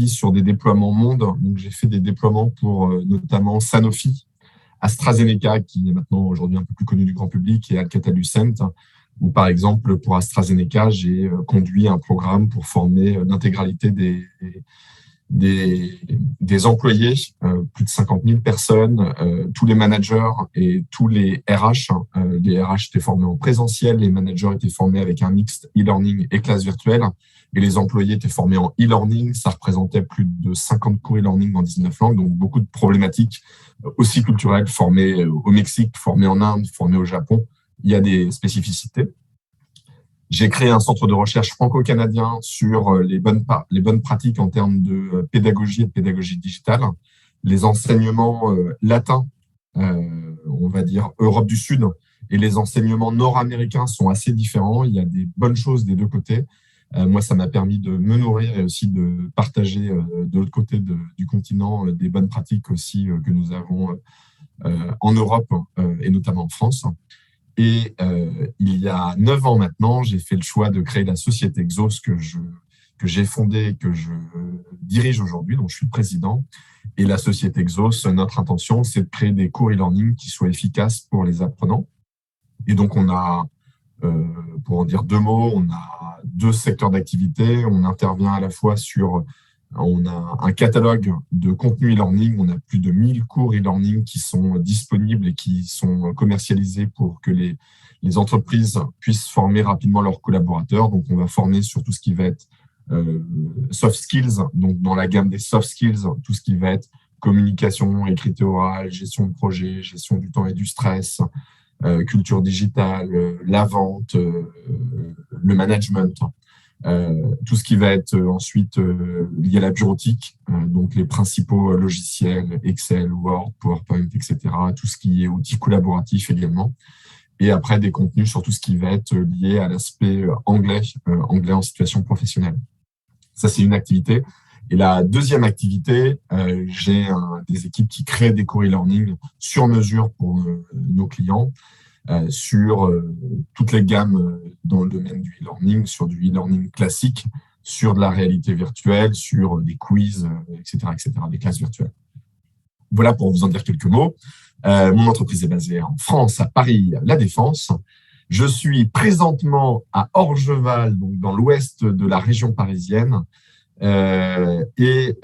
sur des déploiements monde. Donc, j'ai fait des déploiements pour notamment Sanofi, AstraZeneca, qui est maintenant aujourd'hui un peu plus connu du grand public, et Alcatel-Lucent, où par exemple, pour AstraZeneca, j'ai conduit un programme pour former l'intégralité des employés, plus de 50 000 personnes, tous les managers et tous les RH. Les RH étaient formés en présentiel, les managers étaient formés avec un mixte e-learning et classe virtuelle, et les employés étaient formés en e-learning. Ça représentait plus de 50 cours e-learning dans 19 langues, donc beaucoup de problématiques aussi culturelles, formés au Mexique, formés en Inde, formés au Japon. Il y a des spécificités. J'ai créé un centre de recherche franco-canadien sur les bonnes pratiques en termes de pédagogie et de pédagogie digitale. Les enseignements latins, on va dire Europe du Sud, et les enseignements nord-américains sont assez différents. Il y a des bonnes choses des deux côtés. Moi, ça m'a permis de me nourrir et aussi de partager de l'autre côté du continent des bonnes pratiques aussi que nous avons en Europe et notamment en France. Et il y a 9 ans maintenant, j'ai fait le choix de créer la société Exos que j'ai fondée et que je dirige aujourd'hui, dont je suis le président. Et la société Exos, notre intention, c'est de créer des cours e-learning qui soient efficaces pour les apprenants. Et donc, on a, pour en dire deux mots, on a 2 secteurs d'activité. On intervient à la fois on a un catalogue de contenu e-learning. On a plus de 1000 cours e-learning qui sont disponibles et qui sont commercialisés pour que les entreprises puissent former rapidement leurs collaborateurs. Donc, on va former sur tout ce qui va être soft skills. Donc, dans la gamme des soft skills, tout ce qui va être communication, écriture orale, gestion de projet, gestion du temps et du stress, culture digitale, la vente, le management. Tout ce qui va être ensuite lié à la bureautique, donc les principaux logiciels, Excel, Word, PowerPoint, etc., tout ce qui est outils collaboratifs également. Et après, des contenus sur tout ce qui va être lié à l'aspect anglais en situation professionnelle. Ça, c'est une activité. Et la deuxième activité, j'ai des équipes qui créent des cours e-learning sur mesure pour nos clients, sur toutes les gammes dans le domaine du e-learning, sur du e-learning classique, sur de la réalité virtuelle, sur des quiz, etc., des classes virtuelles. Voilà pour vous en dire quelques mots. Mon entreprise est basée en France, à Paris, La Défense. Je suis présentement à Orgeval, donc dans l'ouest de la région parisienne, et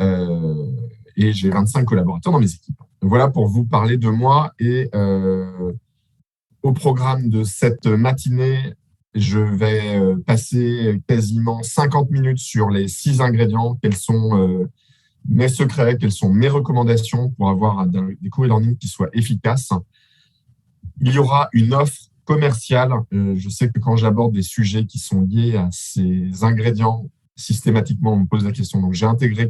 j'ai 25 collaborateurs dans mes équipes. Voilà pour vous parler de moi et au programme de cette matinée, je vais passer quasiment 50 minutes sur les 6 ingrédients. Quels sont mes secrets, quelles sont mes recommandations pour avoir des cours e-learning qui soient efficaces. Il y aura une offre commerciale. Je sais que quand j'aborde des sujets qui sont liés à ces ingrédients, systématiquement, on me pose la question. Donc, j'ai intégré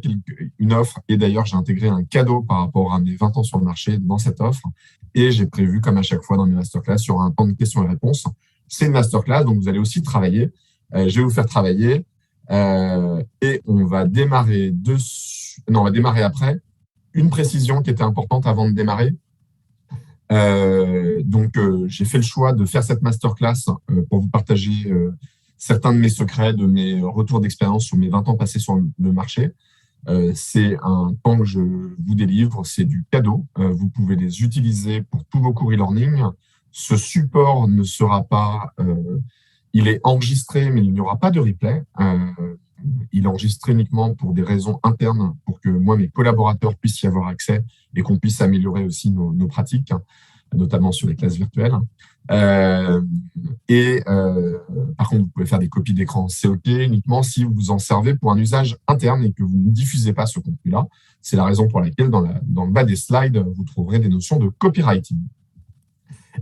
une offre et d'ailleurs, j'ai intégré un cadeau par rapport à mes 20 ans sur le marché dans cette offre. Et j'ai prévu, comme à chaque fois dans mes masterclass, sur un temps de questions et réponses. C'est une masterclass, donc vous allez aussi travailler. Je vais vous faire travailler et on va démarrer après. Une précision qui était importante avant de démarrer. J'ai fait le choix de faire cette masterclass pour vous partager certains de mes secrets, de mes retours d'expérience sur mes 20 ans passés sur le marché. C'est un temps que je vous délivre, c'est du cadeau. Vous pouvez les utiliser pour tous vos cours e-learning. Ce support ne sera pas... il est enregistré, mais il n'y aura pas de replay. Il est enregistré uniquement pour des raisons internes, pour que moi, mes collaborateurs puissent y avoir accès et qu'on puisse améliorer aussi nos pratiques, notamment sur les classes virtuelles. Par contre, vous pouvez faire des copies d'écran, c'est OK, uniquement si vous en servez pour un usage interne et que vous ne diffusez pas ce contenu-là. C'est la raison pour laquelle, dans le bas des slides, vous trouverez des notions de copywriting.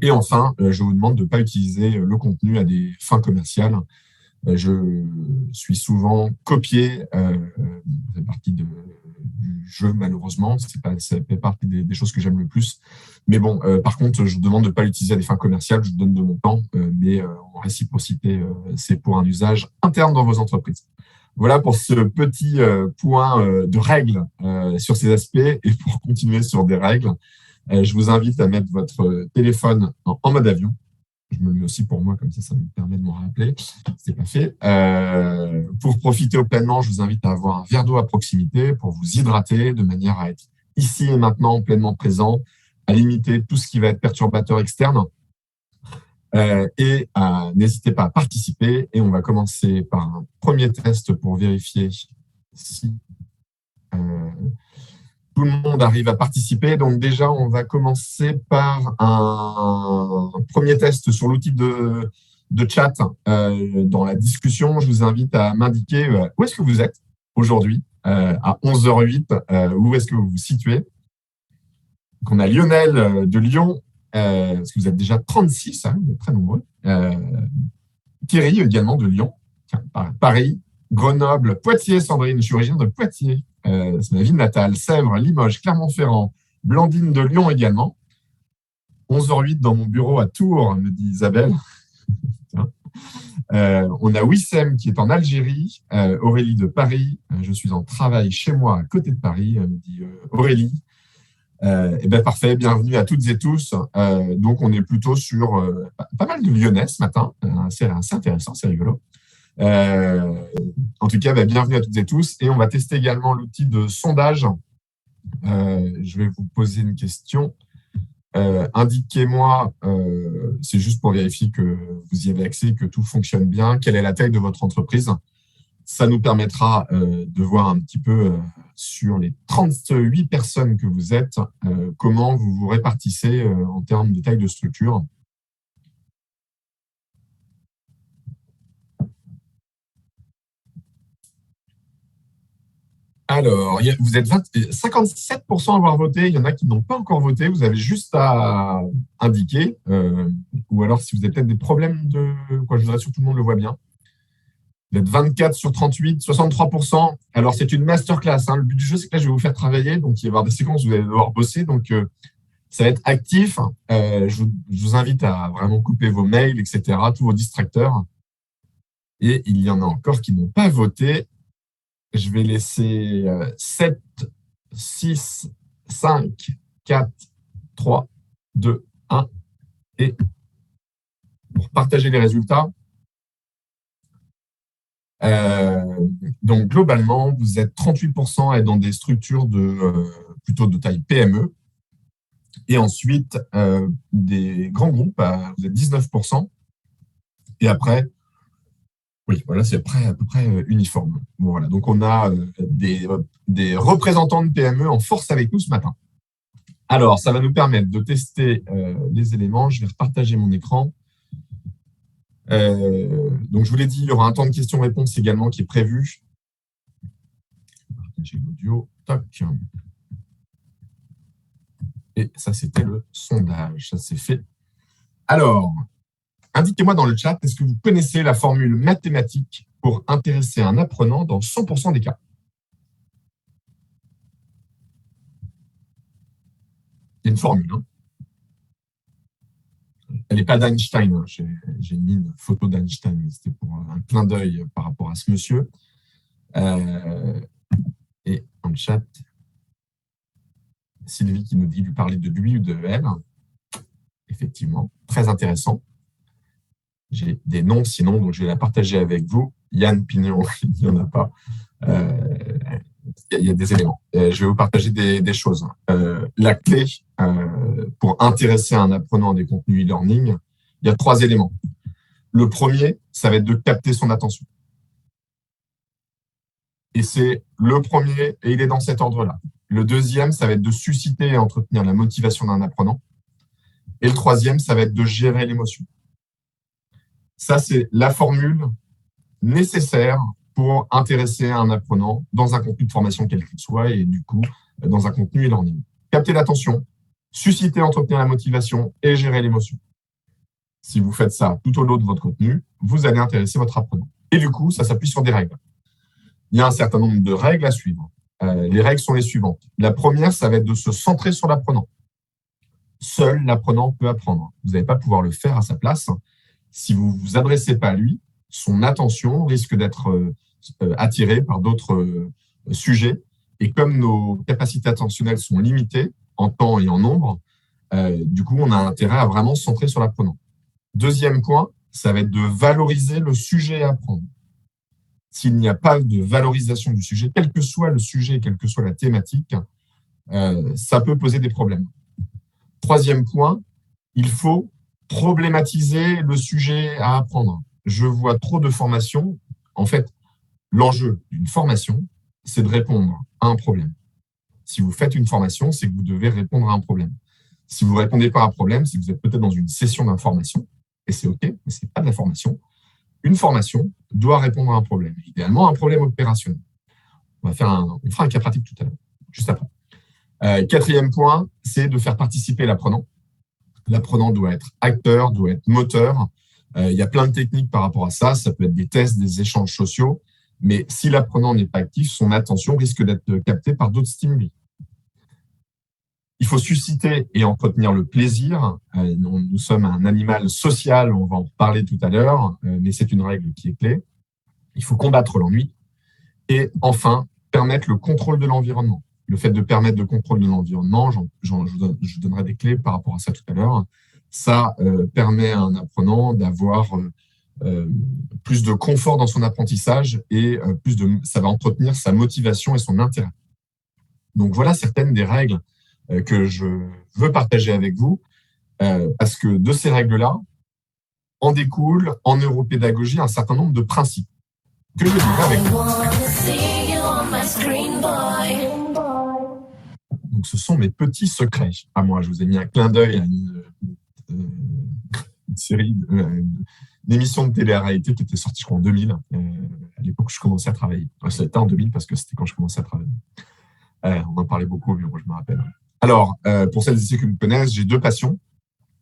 Et enfin, je vous demande de ne pas utiliser le contenu à des fins commerciales. Je suis souvent copié, ça fait partie du jeu malheureusement, ça fait partie des choses que j'aime le plus. Mais bon, par contre, je vous demande de ne pas l'utiliser à des fins commerciales, je vous donne de mon temps, mais en réciprocité, c'est pour un usage interne dans vos entreprises. Voilà pour ce petit point de règles sur ces aspects. Et pour continuer sur des règles, je vous invite à mettre votre téléphone en mode avion Je me le mets aussi pour moi, comme ça me permet de m'en rappeler. C'est pas fait. Pour profiter pleinement, je vous invite à avoir un verre d'eau à proximité pour vous hydrater de manière à être ici et maintenant pleinement présent, à limiter tout ce qui va être perturbateur externe. N'hésitez pas à participer. Et on va commencer par un premier test pour vérifier si tout le monde arrive à participer. Donc déjà, on va commencer par un premier test sur l'outil de chat dans la discussion. Je vous invite à m'indiquer où est-ce que vous êtes aujourd'hui à 11h08, où est-ce que vous vous situez. Donc, on a Lionel de Lyon, parce que vous êtes déjà 36, hein, vous êtes très nombreux. Thierry également de Lyon, Paris, Grenoble, Poitiers, Sandrine, je suis originaire de Poitiers. C'est ma ville natale, Sèvres, Limoges, Clermont-Ferrand, Blandine de Lyon également. 11h08 dans mon bureau à Tours, me dit Isabelle. On a Wissem qui est en Algérie, Aurélie de Paris. Je suis en travail chez moi à côté de Paris, me dit Aurélie. Parfait, bienvenue à toutes et tous. Donc, on est plutôt sur pas mal de Lyonnais ce matin. C'est assez intéressant, c'est rigolo. En tout cas, bienvenue à toutes et tous. Et on va tester également l'outil de sondage. Je vais vous poser une question. Indiquez-moi, c'est juste pour vérifier que vous y avez accès, que tout fonctionne bien. Quelle est la taille de votre entreprise? Ça nous permettra de voir un petit peu sur les 38 personnes que vous êtes, comment vous vous répartissez en termes de taille de structure. Alors, vous êtes 57% à avoir voté. Il y en a qui n'ont pas encore voté. Vous avez juste à indiquer. Ou alors, si vous avez peut-être des problèmes je voudrais surtout que tout le monde le voit bien. Vous êtes 24 sur 38, 63%. Alors, c'est une masterclass. Hein. Le but du jeu, c'est que là, je vais vous faire travailler. Donc, il va y avoir des séquences où vous allez devoir bosser. Donc, ça va être actif. Je vous invite à vraiment couper vos mails, etc., tous vos distracteurs. Et il y en a encore qui n'ont pas voté. Je vais laisser 7, 6, 5, 4, 3, 2, 1. Et pour partager les résultats, donc globalement, vous êtes 38% à être dans des structures plutôt de taille PME. Et ensuite, des grands groupes, vous êtes 19%. Et après, oui, voilà, c'est à peu près uniforme. Bon, voilà. Donc, on a des représentants de PME en force avec nous ce matin. Alors, ça va nous permettre de tester les éléments. Je vais repartager mon écran. Donc, je vous l'ai dit, il y aura un temps de questions-réponses également qui est prévu. Je vais partager l'audio. Toc. Et ça, c'était le sondage. Ça, c'est fait. Alors, indiquez-moi dans le chat, est-ce que vous connaissez la formule mathématique pour intéresser un apprenant dans 100% des cas? C'est une formule. Hein. Elle n'est pas d'Einstein. Hein. J'ai mis une photo d'Einstein, mais c'était pour un clin d'œil par rapport à ce monsieur. Et dans le chat, Sylvie qui nous dit lui parler de lui ou de elle. Effectivement, très intéressant. J'ai des noms sinon, donc je vais la partager avec vous. Yann Pignon, il n'y en a pas. Il y a des éléments. Je vais vous partager des choses. La clé pour intéresser un apprenant à des contenus e-learning, il y a 3 éléments. Le premier, ça va être de capter son attention. Et c'est le premier, et il est dans cet ordre-là. Le deuxième, ça va être de susciter et entretenir la motivation d'un apprenant. Et le troisième, ça va être de gérer l'émotion. Ça, c'est la formule nécessaire pour intéresser un apprenant dans un contenu de formation quel qu'il soit et du coup, dans un contenu e-learning. Capter l'attention, susciter et entretenir la motivation et gérer l'émotion. Si vous faites ça tout au long de votre contenu, vous allez intéresser votre apprenant. Et du coup, ça s'appuie sur des règles. Il y a un certain nombre de règles à suivre. Les règles sont les suivantes. La première, ça va être de se centrer sur l'apprenant. Seul l'apprenant peut apprendre. Vous n'allez pas pouvoir le faire à sa place. Si vous ne vous adressez pas à lui, son attention risque d'être attirée par d'autres sujets. Et comme nos capacités attentionnelles sont limitées en temps et en nombre, du coup, on a intérêt à vraiment se centrer sur l'apprenant. Deuxième point, ça va être de valoriser le sujet à apprendre. S'il n'y a pas de valorisation du sujet, quel que soit le sujet, quelle que soit la thématique, ça peut poser des problèmes. Troisième point, il faut problématiser le sujet à apprendre. Je vois trop de formations. En fait, l'enjeu d'une formation, c'est de répondre à un problème. Si vous faites une formation, c'est que vous devez répondre à un problème. Si vous ne répondez pas à un problème, c'est que vous êtes peut-être dans une session d'information, et c'est OK, mais ce n'est pas de la formation. Une formation doit répondre à un problème, idéalement un problème opérationnel. On fera un cas pratique tout à l'heure, juste après. Quatrième point, c'est de faire participer l'apprenant. L'apprenant doit être acteur, doit être moteur. Il y a plein de techniques par rapport à ça. Ça peut être des tests, des échanges sociaux. Mais si l'apprenant n'est pas actif, son attention risque d'être captée par d'autres stimuli. Il faut susciter et entretenir le plaisir. Nous sommes un animal social, on va en reparler tout à l'heure, mais c'est une règle qui est clé. Il faut combattre l'ennui. Et enfin, permettre le contrôle de l'environnement. Le fait de permettre le contrôle de l'environnement, je donnerai des clés par rapport à ça tout à l'heure. Ça permet à un apprenant d'avoir plus de confort dans son apprentissage et ça va entretenir sa motivation et son intérêt. Donc voilà certaines des règles que je veux partager avec vous, parce que de ces règles-là, en découle en neuropédagogie un certain nombre de principes que je vais vivre avec vous. Donc ce sont mes petits secrets à moi. Je vous ai mis un clin d'œil à une série, une émission de télé-réalité qui était sortie, je crois, en 2000, à l'époque où je commençais à travailler. C'était en 2000 parce que c'était quand je commençais à travailler. On en parlait beaucoup, mais moi, je me rappelle. Alors, pour celles et ceux qui me connaissent, j'ai deux passions.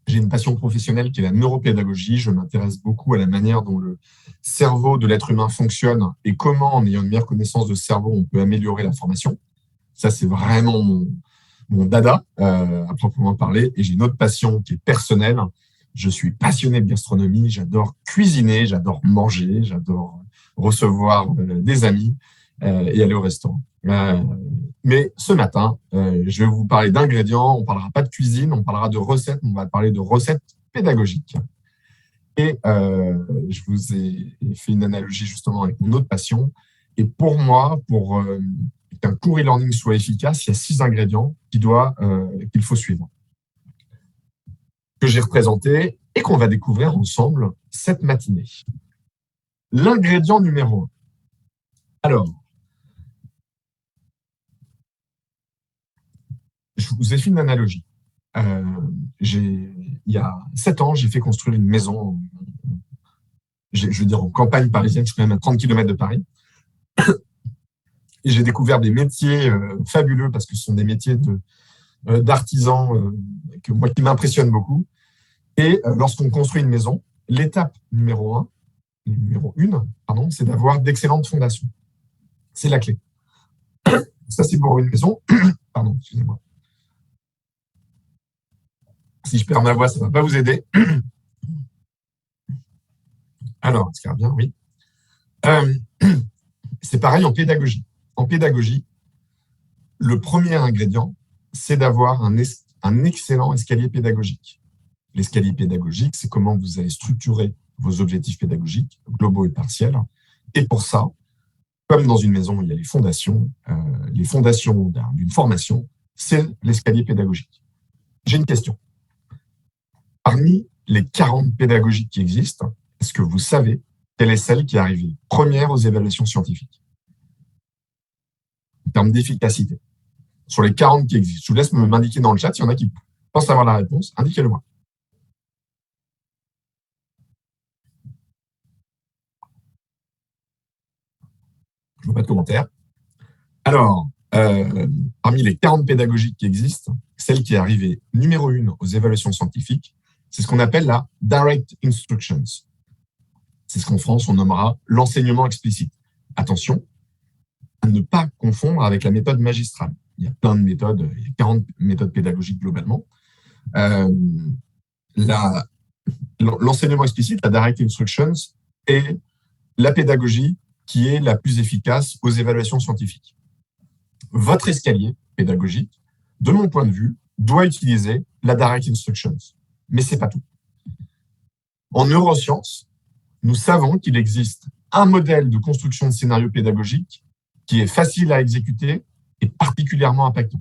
J'ai une passion professionnelle qui est la neuropédagogie. Je m'intéresse beaucoup à la manière dont le cerveau de l'être humain fonctionne et comment, en ayant une meilleure connaissance de ce cerveau, on peut améliorer la formation. Ça, c'est vraiment mon dada, à proprement parler. Et j'ai une autre passion qui est personnelle. Je suis passionné de gastronomie. J'adore cuisiner, j'adore manger, j'adore recevoir des amis et aller au restaurant. Mais ce matin, je vais vous parler d'ingrédients. On ne parlera pas de cuisine, on parlera de recettes. On va parler de recettes pédagogiques. Et je vous ai fait une analogie justement avec mon autre passion. Et pour moi, pour qu'un cours e-learning soit efficace, il y a 6 ingrédients qu'il faut suivre, que j'ai représentés et qu'on va découvrir ensemble cette matinée. L'ingrédient numéro 1. Alors, je vous ai fait une analogie. Il y a 7 ans, j'ai fait construire une maison, je veux dire en campagne parisienne, je suis quand même à 30 km de Paris. Et j'ai découvert des métiers fabuleux parce que ce sont des métiers d'artisans qui m'impressionnent beaucoup. Et lorsqu'on construit une maison, l'étape numéro 1, c'est d'avoir d'excellentes fondations. C'est la clé. Ça, c'est pour une maison. Pardon, excusez-moi. Si je perds ma voix, ça ne va pas vous aider. Alors, est-ce qu'il y a bien? Oui. C'est pareil en pédagogie. En pédagogie, le premier ingrédient, c'est d'avoir un excellent escalier pédagogique. L'escalier pédagogique, c'est comment vous allez structurer vos objectifs pédagogiques, globaux et partiels. Et pour ça, comme dans une maison, il y a les fondations d'une formation, c'est l'escalier pédagogique. J'ai une question. Parmi les 40 pédagogiques qui existent, est-ce que vous savez quelle est celle qui est arrivée première aux évaluations scientifiques en termes d'efficacité? Sur les 40 qui existent, je vous laisse m'indiquer dans le chat, s'il y en a qui pensent avoir la réponse, indiquez-le-moi. Je ne vois pas de commentaires. Alors, parmi les 40 pédagogiques qui existent, celle qui est arrivée numéro 1 aux évaluations scientifiques, c'est ce qu'on appelle la Direct Instructions. C'est ce qu'en France, on nommera l'enseignement explicite. Attention à ne pas confondre avec la méthode magistrale. Il y a plein de méthodes, il y a 40 méthodes pédagogiques globalement. L'enseignement explicite, la Direct Instructions, est la pédagogie qui est la plus efficace aux évaluations scientifiques. Votre escalier pédagogique, de mon point de vue, doit utiliser la Direct Instructions. Mais ce n'est pas tout. En neurosciences, nous savons qu'il existe un modèle de construction de scénario pédagogique qui est facile à exécuter et particulièrement impactant.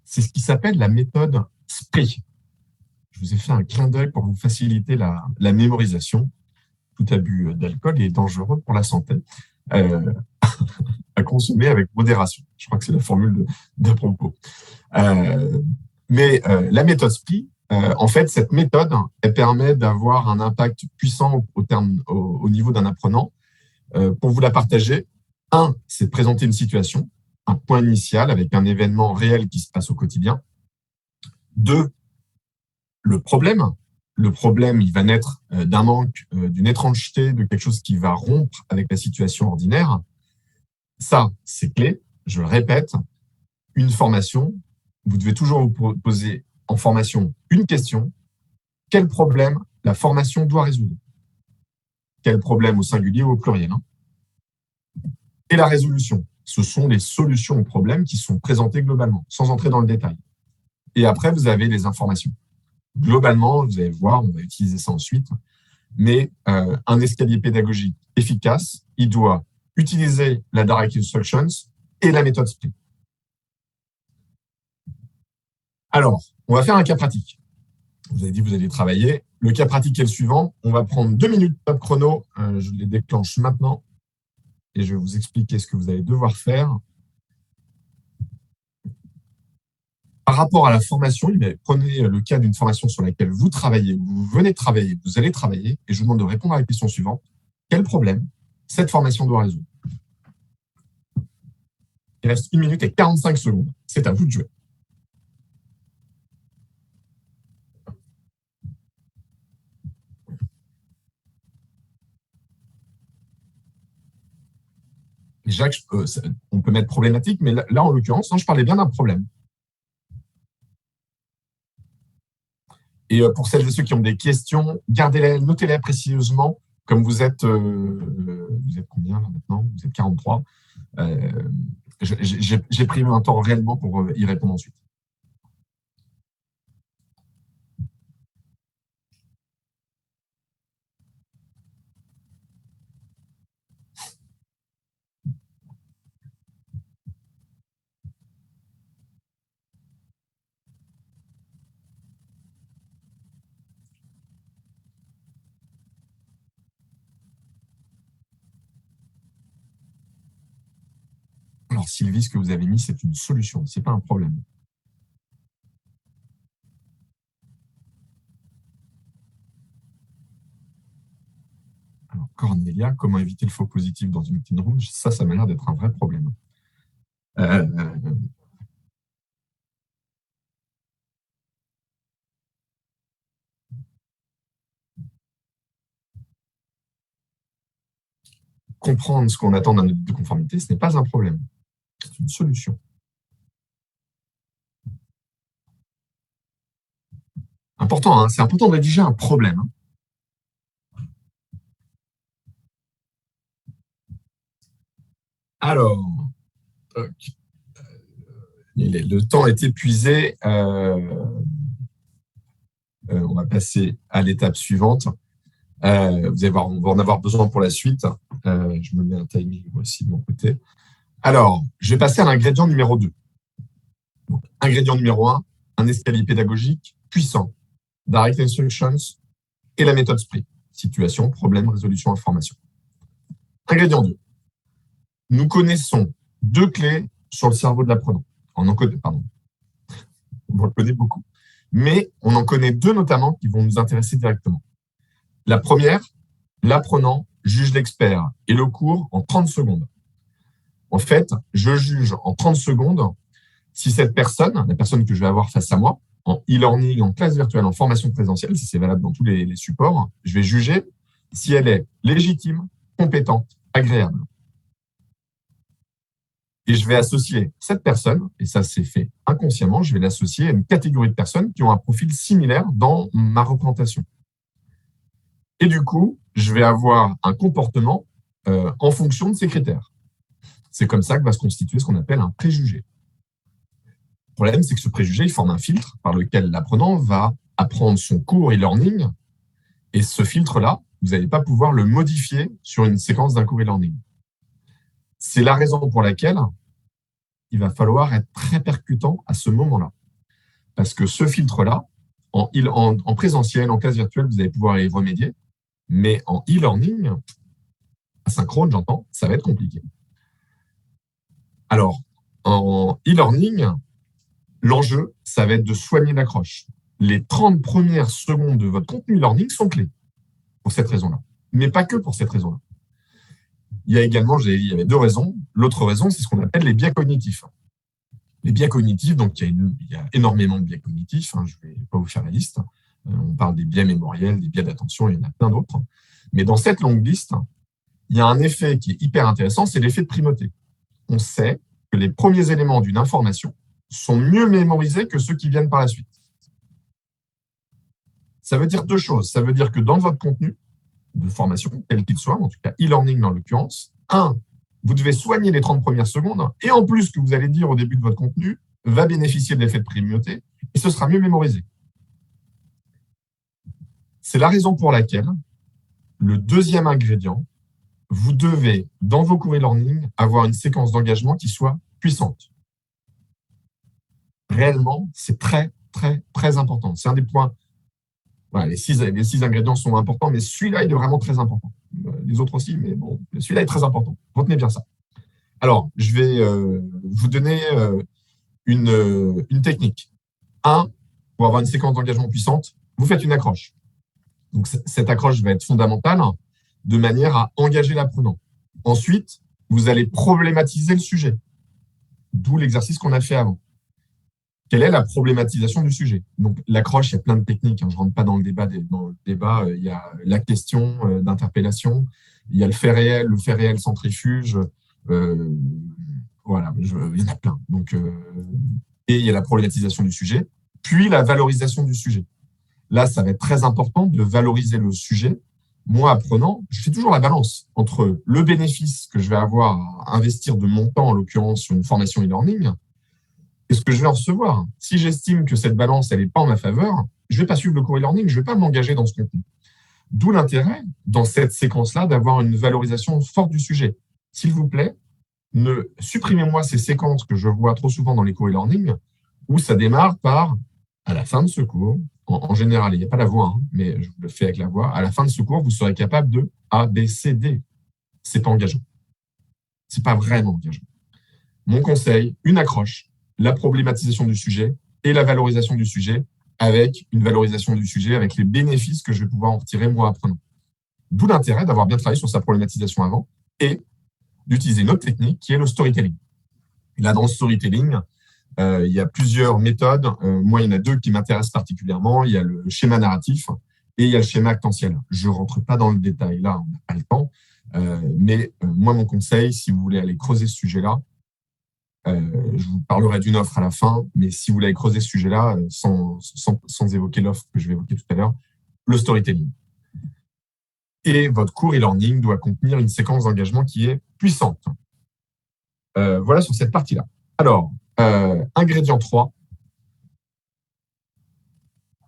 C'est ce qui s'appelle la méthode SPRI. Je vous ai fait un clin d'œil pour vous faciliter la mémorisation. Tout abus d'alcool est dangereux pour la santé. À consommer avec modération. Je crois que c'est la formule d'à propos. Mais la méthode SPRI, en fait, cette méthode, elle permet d'avoir un impact puissant au niveau d'un apprenant. Pour vous la partager, un, c'est de présenter une situation, un point initial avec un événement réel qui se passe au quotidien. Deux, le problème. Le problème, il va naître d'un manque, d'une étrangeté, de quelque chose qui va rompre avec la situation ordinaire. Ça, c'est clé. Je le répète, une formation, vous devez toujours vous poser en formation une question. Quel problème la formation doit résoudre? Quel problème au singulier ou au pluriel? Et la résolution. Ce sont les solutions aux problèmes qui sont présentées globalement, sans entrer dans le détail. Et après, vous avez les informations. Globalement, vous allez voir, on va utiliser ça ensuite, mais un escalier pédagogique efficace, il doit utiliser la Direct Instructions et la méthode SPRI. Alors, on va faire un cas pratique. Vous avez dit que vous allez travailler. Le cas pratique est le suivant. On va prendre 2 minutes top chrono. Je les déclenche maintenant et je vais vous expliquer ce que vous allez devoir faire. Par rapport à la formation, prenez le cas d'une formation sur laquelle vous travaillez, vous venez de travailler, vous allez travailler, et je vous demande de répondre à la question suivante. Quel problème cette formation doit résoudre? Il reste 1 minute et 45 secondes. C'est à vous de jouer. Jacques, on peut mettre problématique, mais là en l'occurrence, je parlais bien d'un problème. Et pour celles et ceux qui ont des questions, gardez-les, notez-les précieusement. Comme vous êtes combien là maintenant? Vous êtes 43. J'ai pris un temps réellement pour y répondre ensuite. Alors, Sylvie, ce que vous avez mis, c'est une solution, ce n'est pas un problème. Alors, Cornelia, comment éviter le faux positif dans une meeting room? Ça m'a l'air d'être un vrai problème. Comprendre ce qu'on attend d'un audit de conformité, ce n'est pas un problème. C'est une solution. Important, c'est important de rédiger un problème. Alors, le temps est épuisé. On va passer à l'étape suivante. Vous allez voir, on va en avoir besoin pour la suite. Je me mets un timing aussi de mon côté. Alors, je vais passer à l'ingrédient numéro 2. Donc, ingrédient numéro 1, un escalier pédagogique puissant, Direct Instructions et la méthode SPRI. Situation, problème, résolution, information. Ingrédient 2. Nous connaissons 2 clés sur le cerveau de l'apprenant. On en connaît beaucoup. Mais on en connaît 2 notamment qui vont nous intéresser directement. La première, l'apprenant juge l'expert et le cours en 30 secondes. En fait, je juge en 30 secondes si cette personne, la personne que je vais avoir face à moi, en e-learning, en classe virtuelle, en formation présentielle, si c'est valable dans tous les supports, je vais juger si elle est légitime, compétente, agréable. Et je vais associer cette personne, et ça c'est fait inconsciemment, je vais l'associer à une catégorie de personnes qui ont un profil similaire dans ma représentation. Et du coup, je vais avoir un comportement en fonction de ces critères. C'est comme ça que va se constituer ce qu'on appelle un préjugé. problème, c'est que ce préjugé, il forme un filtre par lequel l'apprenant va apprendre son cours e-learning. Et ce filtre-là, vous n'allez pas pouvoir le modifier sur une séquence d'un cours e-learning. C'est la raison pour laquelle il va falloir être très percutant à ce moment-là. Parce que ce filtre-là, en présentiel, en classe virtuelle, vous allez pouvoir y remédier. Mais en e-learning, asynchrone, j'entends, ça va être compliqué. Alors, en e-learning, l'enjeu, ça va être de soigner l'accroche. Les 30 premières secondes de votre contenu e-learning sont clés pour cette raison-là. Mais pas que pour cette raison-là. Il y a également, il y avait deux raisons. L'autre raison, c'est ce qu'on appelle les biais cognitifs. Les biais cognitifs, donc il y a énormément de biais cognitifs. Je ne vais pas vous faire la liste. On parle des biais mémoriels, des biais d'attention, il y en a plein d'autres. Mais dans cette longue liste, il y a un effet qui est hyper intéressant, c'est l'effet de primauté. On sait que les premiers éléments d'une information sont mieux mémorisés que ceux qui viennent par la suite. Ça veut dire deux choses. Ça veut dire que dans votre contenu de formation, quel qu'il soit, en tout cas e-learning en l'occurrence, vous devez soigner les 30 premières secondes, et en plus, ce que vous allez dire au début de votre contenu va bénéficier de l'effet de primauté, et ce sera mieux mémorisé. C'est la raison pour laquelle, le deuxième ingrédient, vous devez, dans vos cours e-learning, avoir une séquence d'engagement qui soit puissante. Réellement, c'est très, très, très important. C'est un des points. Voilà, les six ingrédients sont importants, mais celui-là, il est vraiment très important. Les autres aussi, mais bon, celui-là est très important. Retenez bien ça. Alors, je vais vous donner une technique. Pour avoir une séquence d'engagement puissante, vous faites une accroche. Donc, cette accroche va être fondamentale de manière à engager l'apprenant. Ensuite, vous allez problématiser le sujet, d'où l'exercice qu'on a fait avant. Quelle est la problématisation du sujet? Donc, l'accroche, il y a plein de techniques. Je ne rentre pas dans le débat. Il y a la question d'interpellation, il y a le fait réel centrifuge. Voilà, il y en a plein. Donc, et il y a la problématisation du sujet, puis la valorisation du sujet. Là, ça va être très important de valoriser le sujet. Moi, apprenant, je fais toujours la balance entre le bénéfice que je vais avoir à investir de mon temps, en l'occurrence sur une formation e-learning, et ce que je vais en recevoir. Si j'estime que cette balance, elle n'est pas en ma faveur, je ne vais pas suivre le cours e-learning, je ne vais pas m'engager dans ce contenu. D'où l'intérêt, dans cette séquence-là, d'avoir une valorisation forte du sujet. S'il vous plaît, supprimez-moi ces séquences que je vois trop souvent dans les cours e-learning, où ça démarre par, à la fin de ce cours, en général, il n'y a pas la voix, mais je le fais avec la voix, à la fin de ce cours, vous serez capable de A, B, C, D. Ce n'est pas engageant. Ce n'est pas vraiment engageant. Mon conseil, une accroche, la problématisation du sujet et la valorisation du sujet, avec une valorisation du sujet, avec les bénéfices que je vais pouvoir en retirer moi apprenant. D'où l'intérêt d'avoir bien travaillé sur sa problématisation avant et d'utiliser une autre technique qui est le storytelling. Et là, dans le storytelling, il y a plusieurs méthodes. Moi, il y en a deux qui m'intéressent particulièrement. Il y a le schéma narratif et il y a le schéma actentiel. Je ne rentre pas dans le détail là, on n'a pas le temps. Mais moi, mon conseil, si vous voulez aller creuser ce sujet-là, je vous parlerai d'une offre à la fin, mais si vous voulez creuser ce sujet-là, sans évoquer l'offre que je vais évoquer tout à l'heure, le storytelling. Et votre cours e-learning doit contenir une séquence d'engagement qui est puissante. Voilà sur cette partie-là. Alors, ingrédient 3,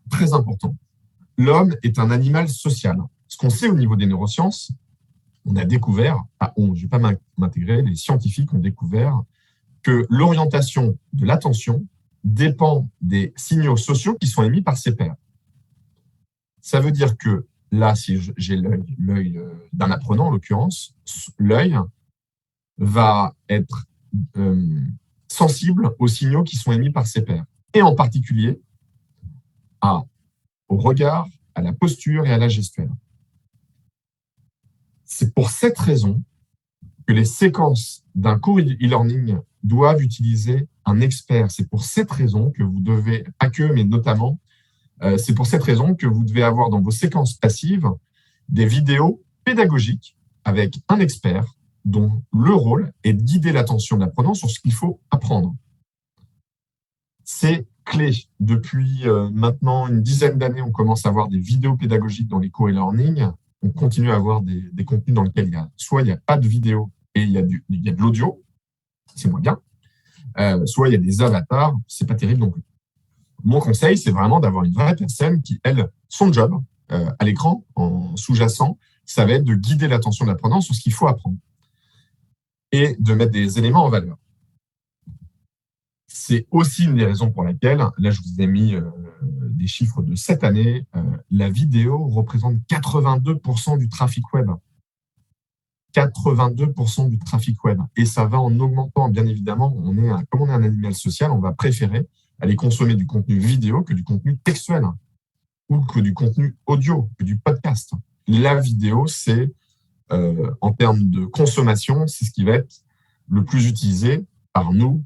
très important. L'homme est un animal social. Ce qu'on sait au niveau des neurosciences, on a découvert, je ne vais pas m'intégrer, les scientifiques ont découvert que l'orientation de l'attention dépend des signaux sociaux qui sont émis par ses pairs. Ça veut dire que là, si j'ai l'œil d'un apprenant, en l'occurrence, l'œil va être sensible aux signaux qui sont émis par ses pairs, et en particulier au regard, à la posture et à la gestuelle. C'est pour cette raison que les séquences d'un cours e-learning doivent utiliser un expert. C'est pour cette raison que vous devez, pas que, mais notamment, c'est pour cette raison que vous devez avoir dans vos séquences passives des vidéos pédagogiques avec un expert dont le rôle est de guider l'attention de l'apprenant sur ce qu'il faut apprendre. C'est clé. Depuis maintenant une dizaine d'années, on commence à avoir des vidéos pédagogiques dans les cours e-learning. On continue à avoir des contenus dans lesquels il n'y a pas de vidéo et il y a de l'audio, c'est moins bien, soit il y a des avatars, c'est pas terrible non plus. Mon conseil, c'est vraiment d'avoir une vraie personne qui, elle, son job à l'écran, en sous-jacent, ça va être de guider l'attention de l'apprenant sur ce qu'il faut apprendre et de mettre des éléments en valeur. C'est aussi une des raisons pour laquelle, là, je vous ai mis des chiffres de cette année, la vidéo représente 82% du trafic web. 82% du trafic web. Et ça va en augmentant, bien évidemment. Comme on est un animal social, on va préférer aller consommer du contenu vidéo que du contenu textuel ou que du contenu audio, que du podcast. La vidéo, c'est, en termes de consommation, c'est ce qui va être le plus utilisé par nous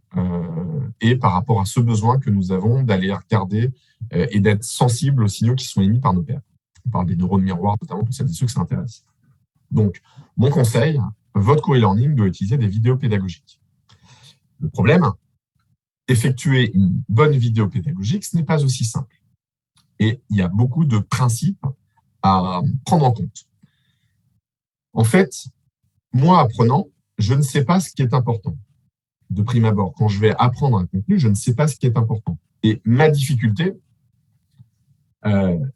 et par rapport à ce besoin que nous avons d'aller regarder et d'être sensible aux signaux qui sont émis par nos pairs. On parle des neurones miroirs, notamment pour celles et ceux que ça intéresse. Donc, mon conseil, votre cours e-learning doit utiliser des vidéos pédagogiques. Le problème, effectuer une bonne vidéo pédagogique, ce n'est pas aussi simple. Et il y a beaucoup de principes à prendre en compte. En fait, moi, apprenant, je ne sais pas ce qui est important. De prime abord, quand je vais apprendre un contenu, je ne sais pas ce qui est important. Et ma difficulté,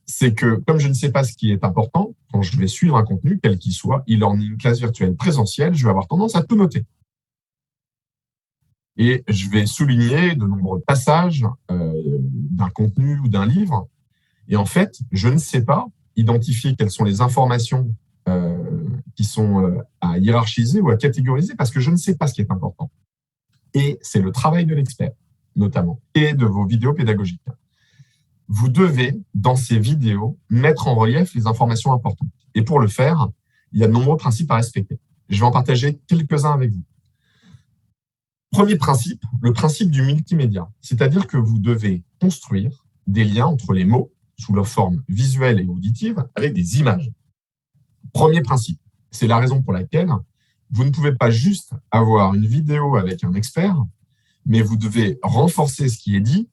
c'est que comme je ne sais pas ce qui est important, quand je vais suivre un contenu, quel qu'il soit, e-learning, classe virtuelle, présentielle, je vais avoir tendance à tout noter. Et je vais souligner de nombreux passages d'un contenu ou d'un livre. Et en fait, je ne sais pas identifier quelles sont les informations qui sont à hiérarchiser ou à catégoriser parce que je ne sais pas ce qui est important. Et c'est le travail de l'expert, notamment, et de vos vidéos pédagogiques. Vous devez, dans ces vidéos, mettre en relief les informations importantes. Et pour le faire, il y a de nombreux principes à respecter. Je vais en partager quelques-uns avec vous. Premier principe, le principe du multimédia, c'est-à-dire que vous devez construire des liens entre les mots sous leur forme visuelle et auditive avec des images. Premier principe, c'est la raison pour laquelle vous ne pouvez pas juste avoir une vidéo avec un expert, mais vous devez renforcer ce qui est dit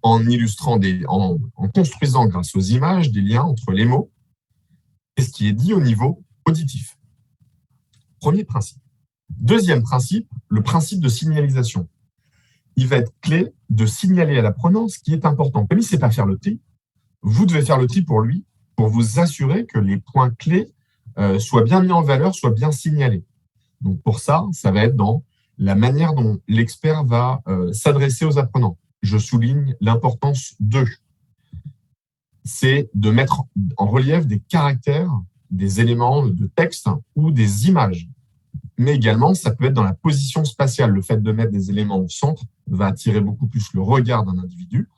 en illustrant, en construisant grâce aux images des liens entre les mots et ce qui est dit au niveau auditif. Premier principe. Deuxième principe, le principe de signalisation. Il va être clé de signaler à l'apprenant ce qui est important. Comme il ne sait pas faire le tri, vous devez faire le tri pour lui, pour vous assurer que les points clés soient bien mis en valeur, soient bien signalés. Donc pour ça, ça va être dans la manière dont l'expert va s'adresser aux apprenants. Je souligne l'importance de. C'est de mettre en relief des caractères, des éléments de texte ou des images. Mais également, ça peut être dans la position spatiale. Le fait de mettre des éléments au centre va attirer beaucoup plus le regard d'un individu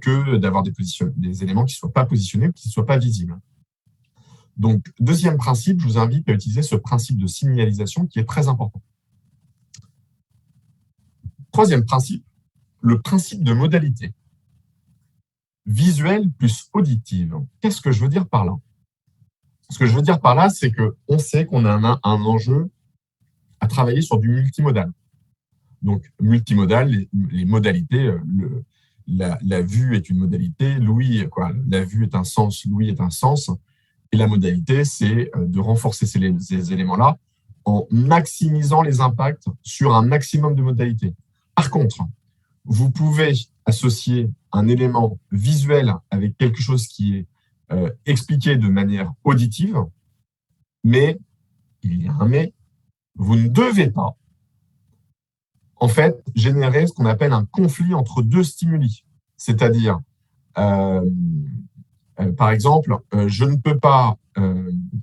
que d'avoir des éléments qui ne soient pas positionnés ou qui ne soient pas visibles. Donc, deuxième principe, je vous invite à utiliser ce principe de signalisation qui est très important. Troisième principe, le principe de modalité. Visuelle plus auditive. Qu'est-ce que je veux dire par là? Ce que je veux dire par là, c'est qu'on sait qu'on a un enjeu à travailler sur du multimodal. Donc, multimodal, les modalités, la vue est une modalité, la vue est un sens, l'ouïe est un sens. Et la modalité, c'est de renforcer ces éléments-là en maximisant les impacts sur un maximum de modalités. Par contre, vous pouvez associer un élément visuel avec quelque chose qui est expliqué de manière auditive, mais, il y a un mais, vous ne devez pas, en fait, générer ce qu'on appelle un conflit entre deux stimuli. C'est-à-dire, par exemple, je ne peux pas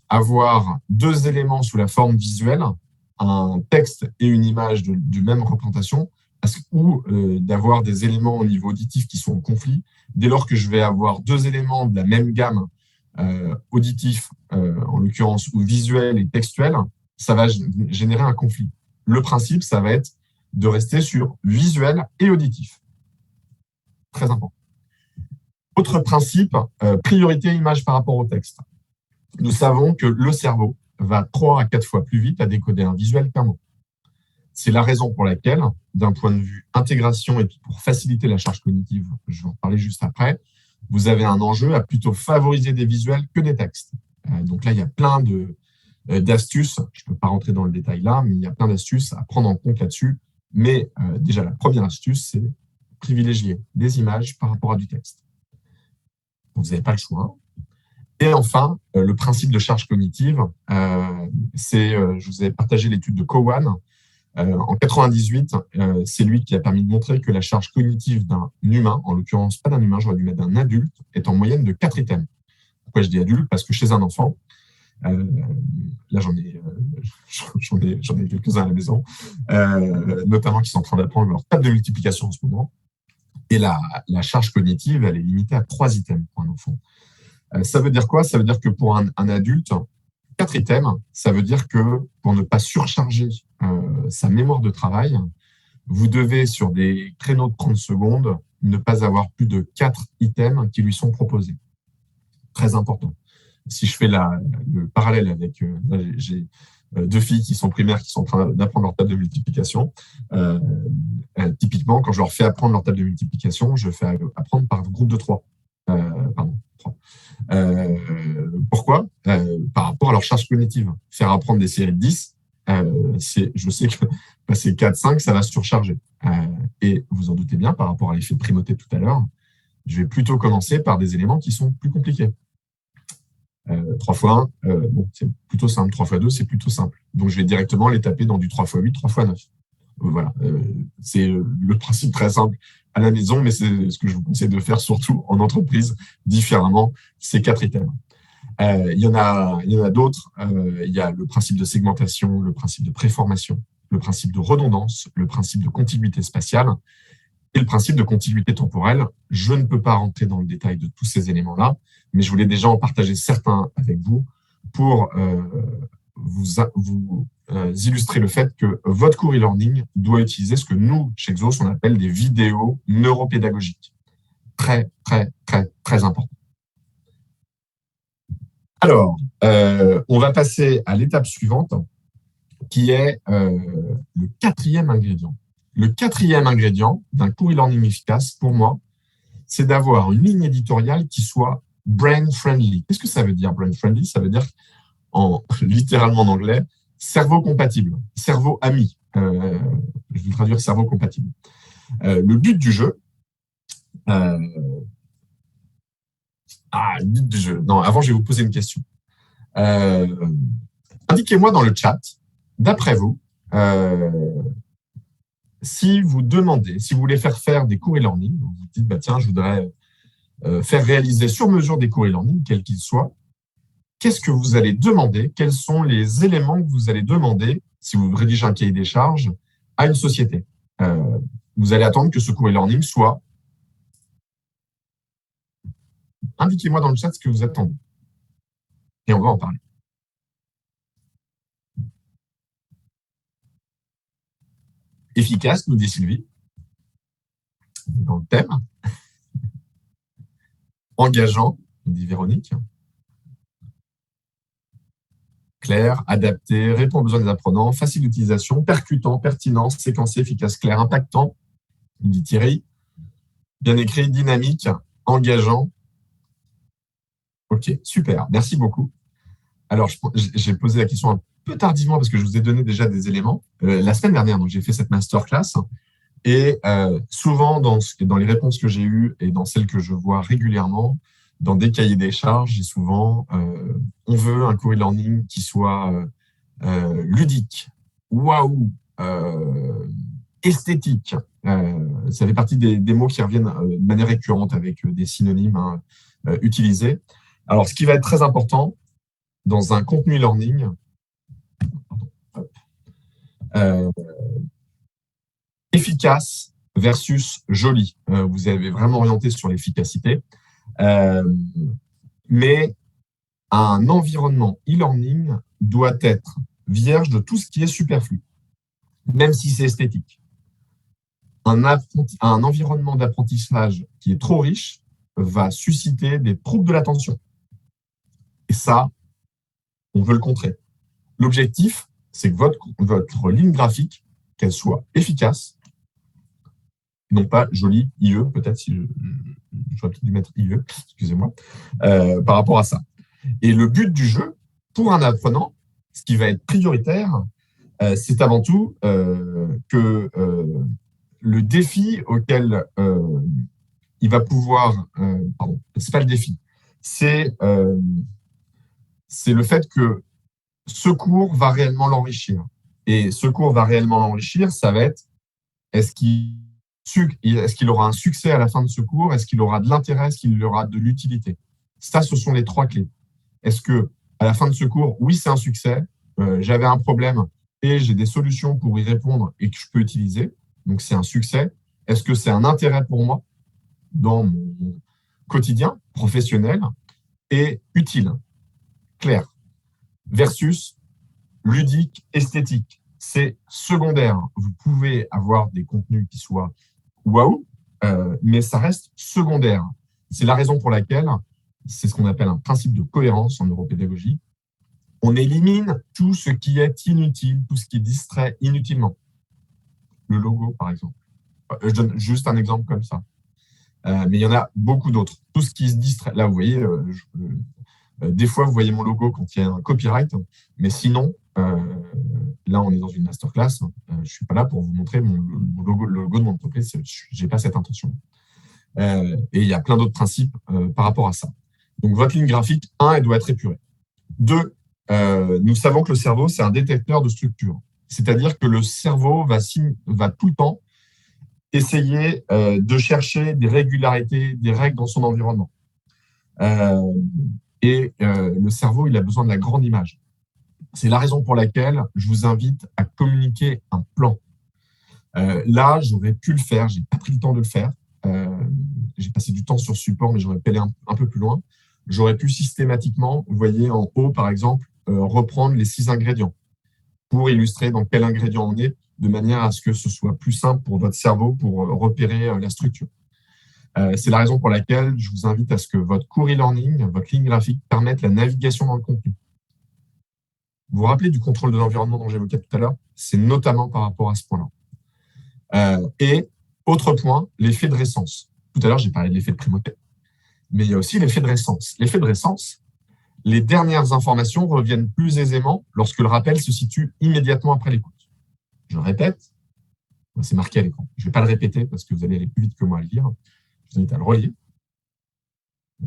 avoir deux éléments sous la forme visuelle, un texte et une image de même représentation, ou d'avoir des éléments au niveau auditif qui sont en conflit. Dès lors que je vais avoir deux éléments de la même gamme auditif, en l'occurrence, ou visuel et textuel, ça va générer un conflit. Le principe, ça va être de rester sur visuel et auditif. Très important. Autre principe, priorité image par rapport au texte. Nous savons que le cerveau va 3 à 4 fois plus vite à décoder un visuel qu'un mot. C'est la raison pour laquelle, d'un point de vue intégration et pour faciliter la charge cognitive, je vais en parler juste après, vous avez un enjeu à plutôt favoriser des visuels que des textes. Donc là, il y a plein d'astuces. Je ne peux pas rentrer dans le détail là, mais il y a plein d'astuces à prendre en compte là-dessus Mais déjà, la première astuce, c'est privilégier des images par rapport à du texte. Donc, vous n'avez pas le choix. Et enfin, le principe de charge cognitive, je vous ai partagé l'étude de Cowan. En 98, c'est lui qui a permis de montrer que la charge cognitive d'un humain, en l'occurrence pas d'un humain, j'aurais dû mettre d'un adulte, est en moyenne de 4 items. Pourquoi je dis adulte? Parce que chez un enfant, là j'en ai quelques-uns à la maison, notamment qui sont en train d'apprendre leur table de multiplication en ce moment. Et la charge cognitive, elle est limitée à 3 items pour un enfant. Ça veut dire quoi? Ça veut dire que pour un adulte, 4 items, ça veut dire que pour ne pas surcharger sa mémoire de travail, vous devez, sur des créneaux de 30 secondes, ne pas avoir plus de 4 items qui lui sont proposés. Très important. Si je fais le parallèle avec, j'ai 2 filles qui sont primaires, qui sont en train d'apprendre leur table de multiplication. Typiquement, quand je leur fais apprendre leur table de multiplication, je fais apprendre par groupe de 3. Pardon, 3. Pourquoi? Par rapport à leur charge cognitive. Faire apprendre des séries de 10, je sais que passer 4, 5, ça va se surcharger. Et vous en doutez bien, par rapport à l'effet de primauté tout à l'heure, je vais plutôt commencer par des éléments qui sont plus compliqués. 3 fois 1, c'est plutôt simple. 3 fois 2, c'est plutôt simple. Donc, je vais directement les taper dans du 3 fois 8, 3 fois 9. Voilà. C'est le principe très simple à la maison, mais c'est ce que je vous conseille de faire surtout en entreprise différemment, ces 4 items. Il y en a d'autres. Il y a le principe de segmentation, le principe de préformation, le principe de redondance, le principe de contiguïté spatiale et le principe de contiguïté temporelle. Je ne peux pas rentrer dans le détail de tous ces éléments-là, mais je voulais déjà en partager certains avec vous pour vous illustrer le fait que votre cours e-learning doit utiliser ce que nous, chez Exos, on appelle des vidéos neuropédagogiques. Très, très, très, très important. Alors, on va passer à l'étape suivante, qui est le 4e ingrédient. Le 4e ingrédient d'un cours e-learning efficace, pour moi, c'est d'avoir une ligne éditoriale qui soit brain-friendly. Qu'est-ce que ça veut dire, brain-friendly? Ça veut dire, littéralement en anglais, cerveau compatible, cerveau ami. Je vais traduire cerveau compatible. Le but du jeu... le but du jeu. Non, avant, je vais vous poser une question. Indiquez-moi dans le chat, d'après vous, si vous voulez faire des cours e-learning, vous vous dites, tiens, je voudrais faire réaliser sur mesure des cours e-learning, quels qu'ils soient, qu'est-ce que vous allez demander? Quels sont les éléments que vous allez demander, si vous rédigez un cahier des charges, à une société? Vous allez attendre que ce cours e-learning soit... Indiquez-moi dans le chat ce que vous attendez. Et on va en parler. Efficace, nous dit Sylvie, dans le thème. Engageant, nous dit Véronique. Clair, adapté, répond aux besoins des apprenants, facile d'utilisation, percutant, pertinent, séquencé, efficace, clair, impactant, nous dit Thierry. Bien écrit, dynamique, engageant. Ok, super, merci beaucoup. Alors, j'ai posé la question un peu tardivement parce que je vous ai donné déjà des éléments. La semaine dernière, donc j'ai fait cette masterclass et souvent dans les réponses que j'ai eues et dans celles que je vois régulièrement, dans des cahiers des charges, j'ai souvent on veut un cours e-learning qui soit ludique, waouh, esthétique. Ça fait partie des mots qui reviennent de manière récurrente avec des synonymes utilisés. Alors, ce qui va être très important dans un contenu e-learning, efficace versus joli. Vous avez vraiment orienté sur l'efficacité. Mais un environnement e-learning doit être vierge de tout ce qui est superflu, même si c'est esthétique. Un environnement d'apprentissage qui est trop riche va susciter des troubles de l'attention. Et ça, on veut le contrer. L'objectif, c'est que votre ligne graphique, qu'elle soit efficace, non pas jolie, IE, peut-être si j'aurais peut-être dû mettre IE, excusez-moi, par rapport à ça. Et le but du jeu, pour un apprenant, ce qui va être prioritaire, C'est avant tout que le défi auquel il va pouvoir, pardon, c'est pas le défi, c'est c'est le fait que ce cours va réellement l'enrichir. Et ce cours va réellement l'enrichir, ça va être est-ce qu'il est-ce qu'il aura un succès à la fin de ce cours? Est-ce qu'il aura de l'intérêt? Est-ce qu'il aura de l'utilité? Ça, ce sont les trois clés. Est-ce que à la fin de ce cours, oui, c'est un succès, j'avais un problème et j'ai des solutions pour y répondre et que je peux utiliser, donc c'est un succès. Est-ce que c'est un intérêt pour moi dans mon quotidien professionnel et utile, clair, versus ludique, esthétique. C'est secondaire. Vous pouvez avoir des contenus qui soient waouh, mais ça reste secondaire. C'est la raison pour laquelle, c'est ce qu'on appelle un principe de cohérence en neuropédagogie, on élimine tout ce qui est inutile, tout ce qui distrait inutilement. Le logo, par exemple. Je donne juste un exemple comme ça. Mais il y en a beaucoup d'autres. Tout ce qui se distrait. Là, vous voyez, des fois, vous voyez mon logo quand il y a un copyright, mais sinon, là, on est dans une masterclass. Je ne suis pas là pour vous montrer mon logo, le logo de mon entreprise. Je n'ai pas cette intention. Et il y a plein d'autres principes par rapport à ça. Donc, votre ligne graphique, un, elle doit être épurée. Deux, nous savons que le cerveau, c'est un détecteur de structure. C'est-à-dire que le cerveau va tout le temps essayer de chercher des régularités, des règles dans son environnement. Le cerveau, il a besoin de la grande image. C'est la raison pour laquelle je vous invite à communiquer un plan. Là, j'aurais pu le faire, j'ai pas pris le temps de le faire. J'ai passé du temps sur support, mais j'aurais pu aller un peu plus loin. J'aurais pu systématiquement, vous voyez en haut, par exemple, reprendre les 6 ingrédients pour illustrer dans quel ingrédient on est, de manière à ce que ce soit plus simple pour votre cerveau pour repérer la structure. C'est la raison pour laquelle je vous invite à ce que votre cours e-learning, votre ligne graphique, permette la navigation dans le contenu. Vous vous rappelez du contrôle de l'environnement dont j'évoquais tout à l'heure? C'est notamment par rapport à ce point-là. Et autre point, l'effet de récence. Tout à l'heure, j'ai parlé de l'effet de primauté, mais il y a aussi l'effet de récence. L'effet de récence, les dernières informations reviennent plus aisément lorsque le rappel se situe immédiatement après l'écoute. Je répète, c'est marqué à l'écran. Je ne vais pas le répéter parce que vous allez aller plus vite que moi à le lire. Je vous invite à le relire.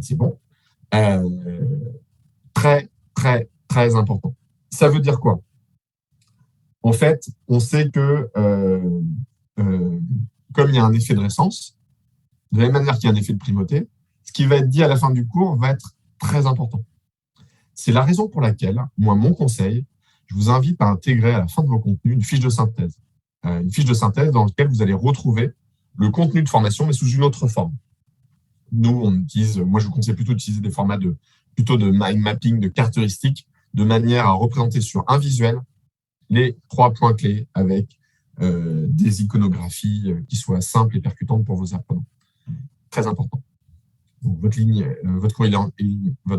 C'est bon. Très, très, très important. Ça veut dire quoi? En fait, on sait que comme il y a un effet de récence, de la même manière qu'il y a un effet de primauté, ce qui va être dit à la fin du cours va être très important. C'est la raison pour laquelle, moi, mon conseil, je vous invite à intégrer à la fin de vos contenus une fiche de synthèse. Une fiche de synthèse dans laquelle vous allez retrouver le contenu de formation, mais sous une autre forme. Nous, moi, je vous conseille plutôt d'utiliser des formats plutôt de mind mapping, de caractéristiques, de manière à représenter sur un visuel les 3 points clés avec des iconographies qui soient simples et percutantes pour vos apprenants. Très important. Donc, votre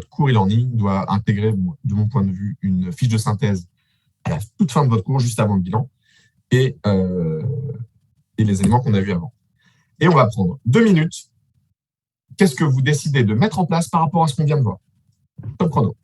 cours e-learning doit intégrer, de mon point de vue, une fiche de synthèse à la toute fin de votre cours, juste avant le bilan, et les éléments qu'on a vus avant. Et on va prendre 2 minutes. Qu'est-ce que vous décidez de mettre en place par rapport à ce qu'on vient de voir? Top chrono.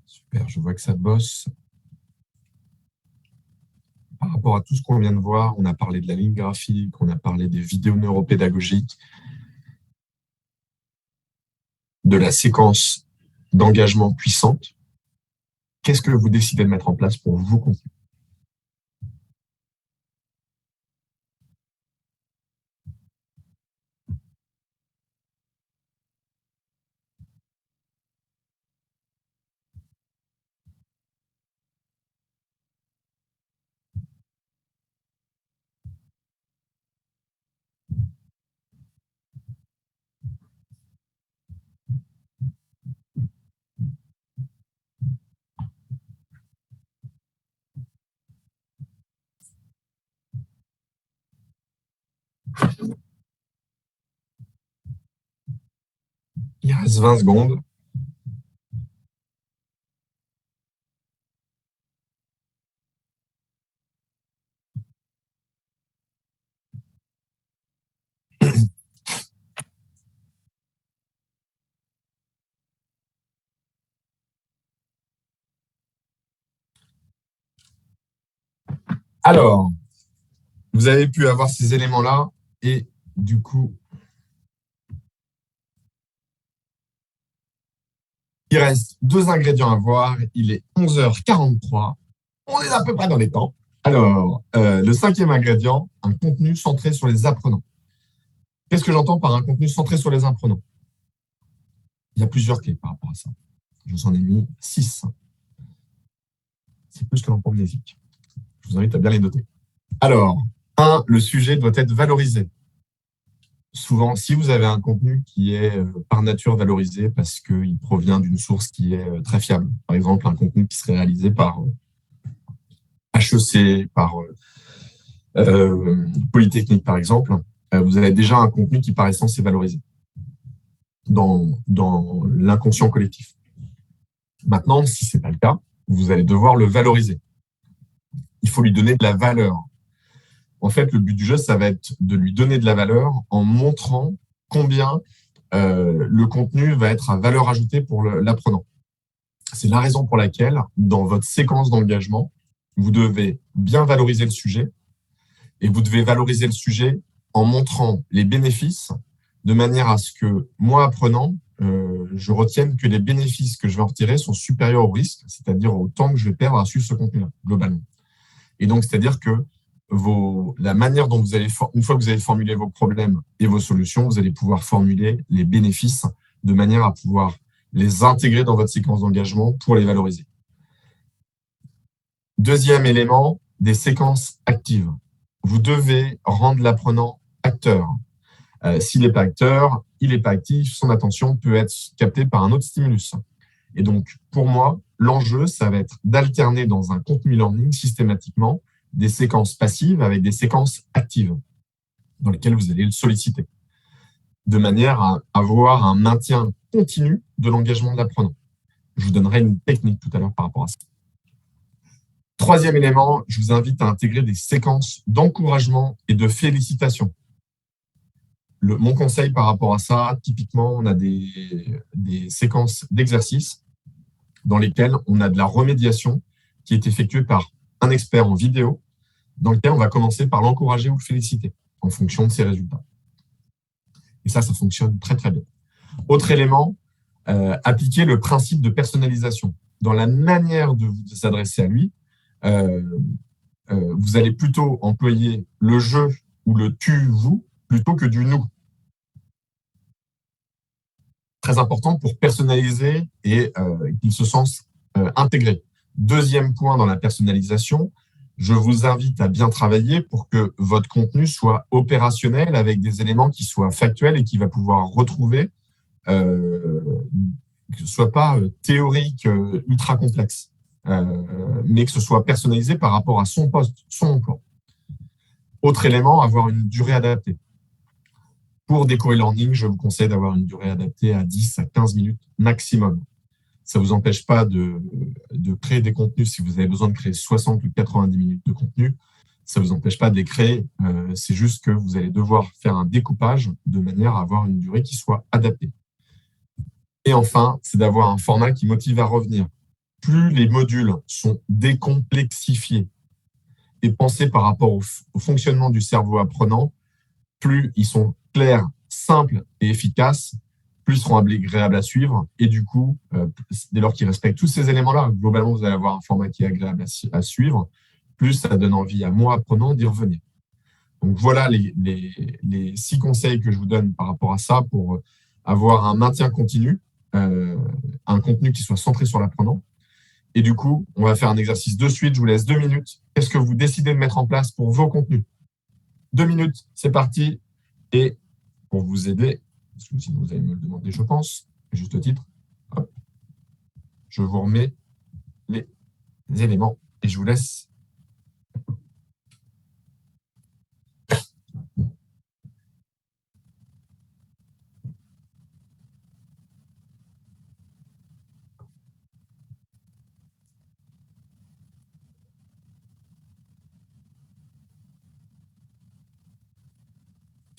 Super, je vois que ça bosse. Par rapport à tout ce qu'on vient de voir, on a parlé de la ligne graphique, on a parlé des vidéos neuropédagogiques, de la séquence d'engagement puissante. Qu'est-ce que vous décidez de mettre en place pour vos contenus? Il reste 20 secondes. Alors, vous avez pu avoir ces éléments-là et du coup, il reste deux ingrédients à voir. Il est 11h43. On est à peu près dans les temps. Alors, le cinquième ingrédient, un contenu centré sur les apprenants. Qu'est-ce que j'entends par un contenu centré sur les apprenants? Il y a plusieurs clés par rapport à ça. Je vous en ai mis 6. C'est plus que l'empamnésique. Je vous invite à bien les noter. Alors, le sujet doit être valorisé. Souvent, si vous avez un contenu qui est par nature valorisé parce qu'il provient d'une source qui est très fiable, par exemple un contenu qui serait réalisé par HEC, par Polytechnique par exemple, vous avez déjà un contenu qui par essence est valorisé dans l'inconscient collectif. Maintenant, si ce n'est pas le cas, vous allez devoir le valoriser. Il faut lui donner de la valeur. En fait, le but du jeu, ça va être de lui donner de la valeur en montrant combien le contenu va être à valeur ajoutée pour l'apprenant. C'est la raison pour laquelle, dans votre séquence d'engagement, vous devez bien valoriser le sujet et vous devez valoriser le sujet en montrant les bénéfices de manière à ce que moi, apprenant, je retienne que les bénéfices que je vais en retirer sont supérieurs au risque, c'est-à-dire au temps que je vais perdre à suivre ce contenu-là, globalement. Et donc, c'est-à-dire que la manière dont vous allez, une fois que vous avez formulé vos problèmes et vos solutions, vous allez pouvoir formuler les bénéfices de manière à pouvoir les intégrer dans votre séquence d'engagement pour les valoriser. Deuxième élément, des séquences actives. Vous devez rendre l'apprenant acteur. S'il n'est pas acteur, il n'est pas actif, son attention peut être captée par un autre stimulus. Et donc, pour moi, l'enjeu, ça va être d'alterner dans un contenu learning systématiquement des séquences passives avec des séquences actives dans lesquelles vous allez le solliciter, de manière à avoir un maintien continu de l'engagement de l'apprenant. Je vous donnerai une technique tout à l'heure par rapport à ça. Troisième élément, je vous invite à intégrer des séquences d'encouragement et de félicitations. Mon conseil par rapport à ça, typiquement, on a des séquences d'exercices dans lesquelles on a de la remédiation qui est effectuée par un expert en vidéo, dans lequel on va commencer par l'encourager ou le féliciter en fonction de ses résultats. Et ça fonctionne très, très bien. Autre élément, appliquer le principe de personnalisation. Dans la manière de vous adresser à lui, vous allez plutôt employer le je ou le tu-vous plutôt que du nous. Très important pour personnaliser et qu'il se sente intégré. Deuxième point dans la personnalisation, je vous invite à bien travailler pour que votre contenu soit opérationnel avec des éléments qui soient factuels et qui va pouvoir retrouver, que ce ne soit pas théorique, ultra complexe, mais que ce soit personnalisé par rapport à son poste, son emploi. Autre élément, avoir une durée adaptée. Pour des co-learning, je vous conseille d'avoir une durée adaptée à 10 à 15 minutes maximum. Ça ne vous empêche pas de créer des contenus si vous avez besoin de créer 60 ou 90 minutes de contenu. Ça ne vous empêche pas de les créer. C'est juste que vous allez devoir faire un découpage de manière à avoir une durée qui soit adaptée. Et enfin, c'est d'avoir un format qui motive à revenir. Plus les modules sont décomplexifiés et pensés par rapport au fonctionnement du cerveau apprenant, plus ils sont clairs, simples et efficaces, plus ils seront agréables à suivre. Et du coup, dès lors qu'ils respectent tous ces éléments-là, globalement, vous allez avoir un format qui est agréable à suivre, plus ça donne envie à moi, apprenant, d'y revenir. Donc voilà les 6 conseils que je vous donne par rapport à ça pour avoir un maintien continu, un contenu qui soit centré sur l'apprenant. Et du coup, on va faire un exercice de suite. Je vous laisse 2 minutes. Qu'est-ce que vous décidez de mettre en place pour vos contenus? 2 minutes, c'est parti. Et pour vous aider, parce que sinon vous allez me le demander, je pense, juste au titre, hop, je vous remets les éléments et je vous laisse.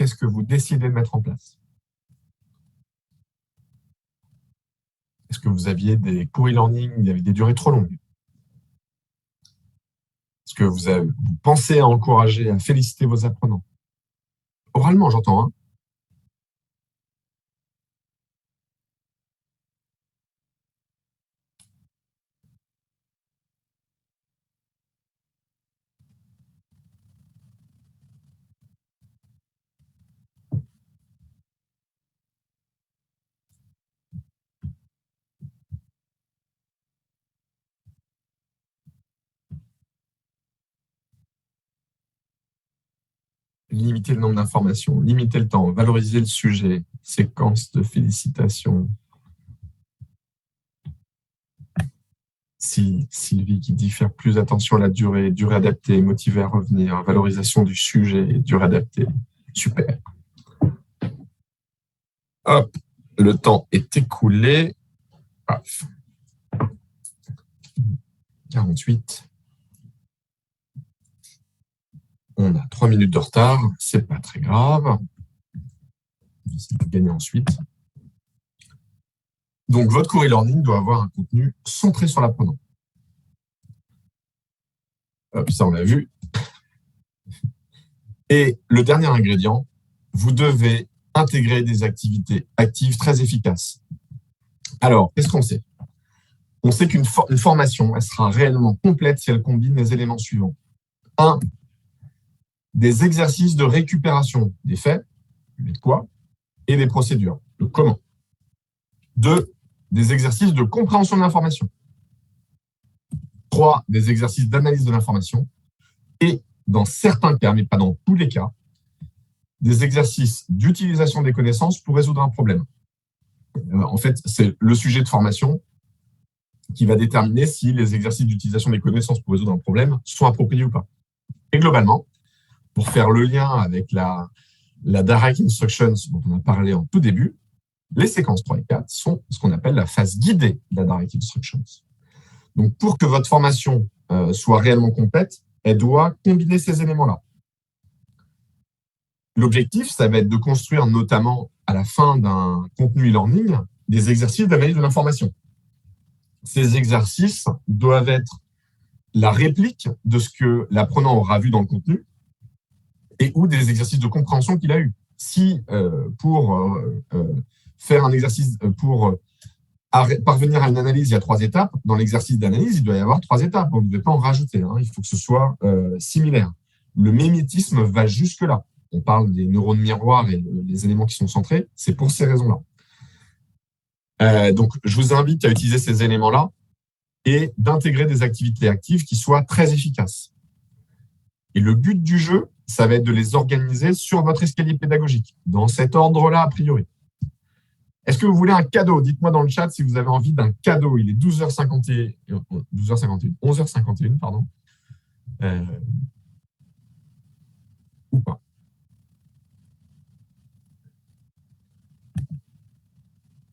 qu'est-ce que vous décidez de mettre en place? Est-ce que vous aviez des cours e-learning, il y avait des durées trop longues? Est-ce que vous pensez à encourager, à féliciter vos apprenants? Oralement, j'entends, hein? Limiter le nombre d'informations, limiter le temps, valoriser le sujet, séquence de félicitations. Si Sylvie qui dit faire plus attention à la durée, durée adaptée, motiver à revenir, valorisation du sujet, durée adaptée. Super. Hop, le temps est écoulé. Paf. 48. On a 3 minutes de retard, c'est pas très grave. On va essayer de gagner ensuite. Donc, votre cours e-learning doit avoir un contenu centré sur l'apprenant. Ça, on l'a vu. Et le dernier ingrédient, vous devez intégrer des activités actives très efficaces. Alors, qu'est-ce qu'on sait? On sait qu'une formation, elle sera réellement complète si elle combine les éléments suivants. 1. Des exercices de récupération des faits, le quoi, et des procédures, le comment. 2. Des exercices de compréhension de l'information. 3. Des exercices d'analyse de l'information. Et dans certains cas, mais pas dans tous les cas, des exercices d'utilisation des connaissances pour résoudre un problème. En fait, c'est le sujet de formation qui va déterminer si les exercices d'utilisation des connaissances pour résoudre un problème sont appropriés ou pas. Et globalement, pour faire le lien avec la Direct Instructions dont on a parlé en tout début, les séquences 3 et 4 sont ce qu'on appelle la phase guidée de la Direct Instructions. Donc, pour que votre formation soit réellement complète, elle doit combiner ces éléments-là. L'objectif, ça va être de construire notamment à la fin d'un contenu e-learning des exercices d'analyse de l'information. Ces exercices doivent être la réplique de ce que l'apprenant aura vu dans le contenu et ou des exercices de compréhension qu'il a eu. Si pour faire un exercice, pour parvenir à une analyse, il y a 3 étapes, dans l'exercice d'analyse, il doit y avoir 3 étapes. On ne devait pas en rajouter. Hein. Il faut que ce soit similaire. Le mimétisme va jusque-là. On parle des neurones miroirs et les éléments qui sont centrés. C'est pour ces raisons-là. Donc, je vous invite à utiliser ces éléments-là et d'intégrer des activités actives qui soient très efficaces. Et le but du jeu, ça va être de les organiser sur votre escalier pédagogique, dans cet ordre-là, a priori. Est-ce que vous voulez un cadeau? Dites-moi dans le chat si vous avez envie d'un cadeau. Il est 11h51, pardon. Ou pas.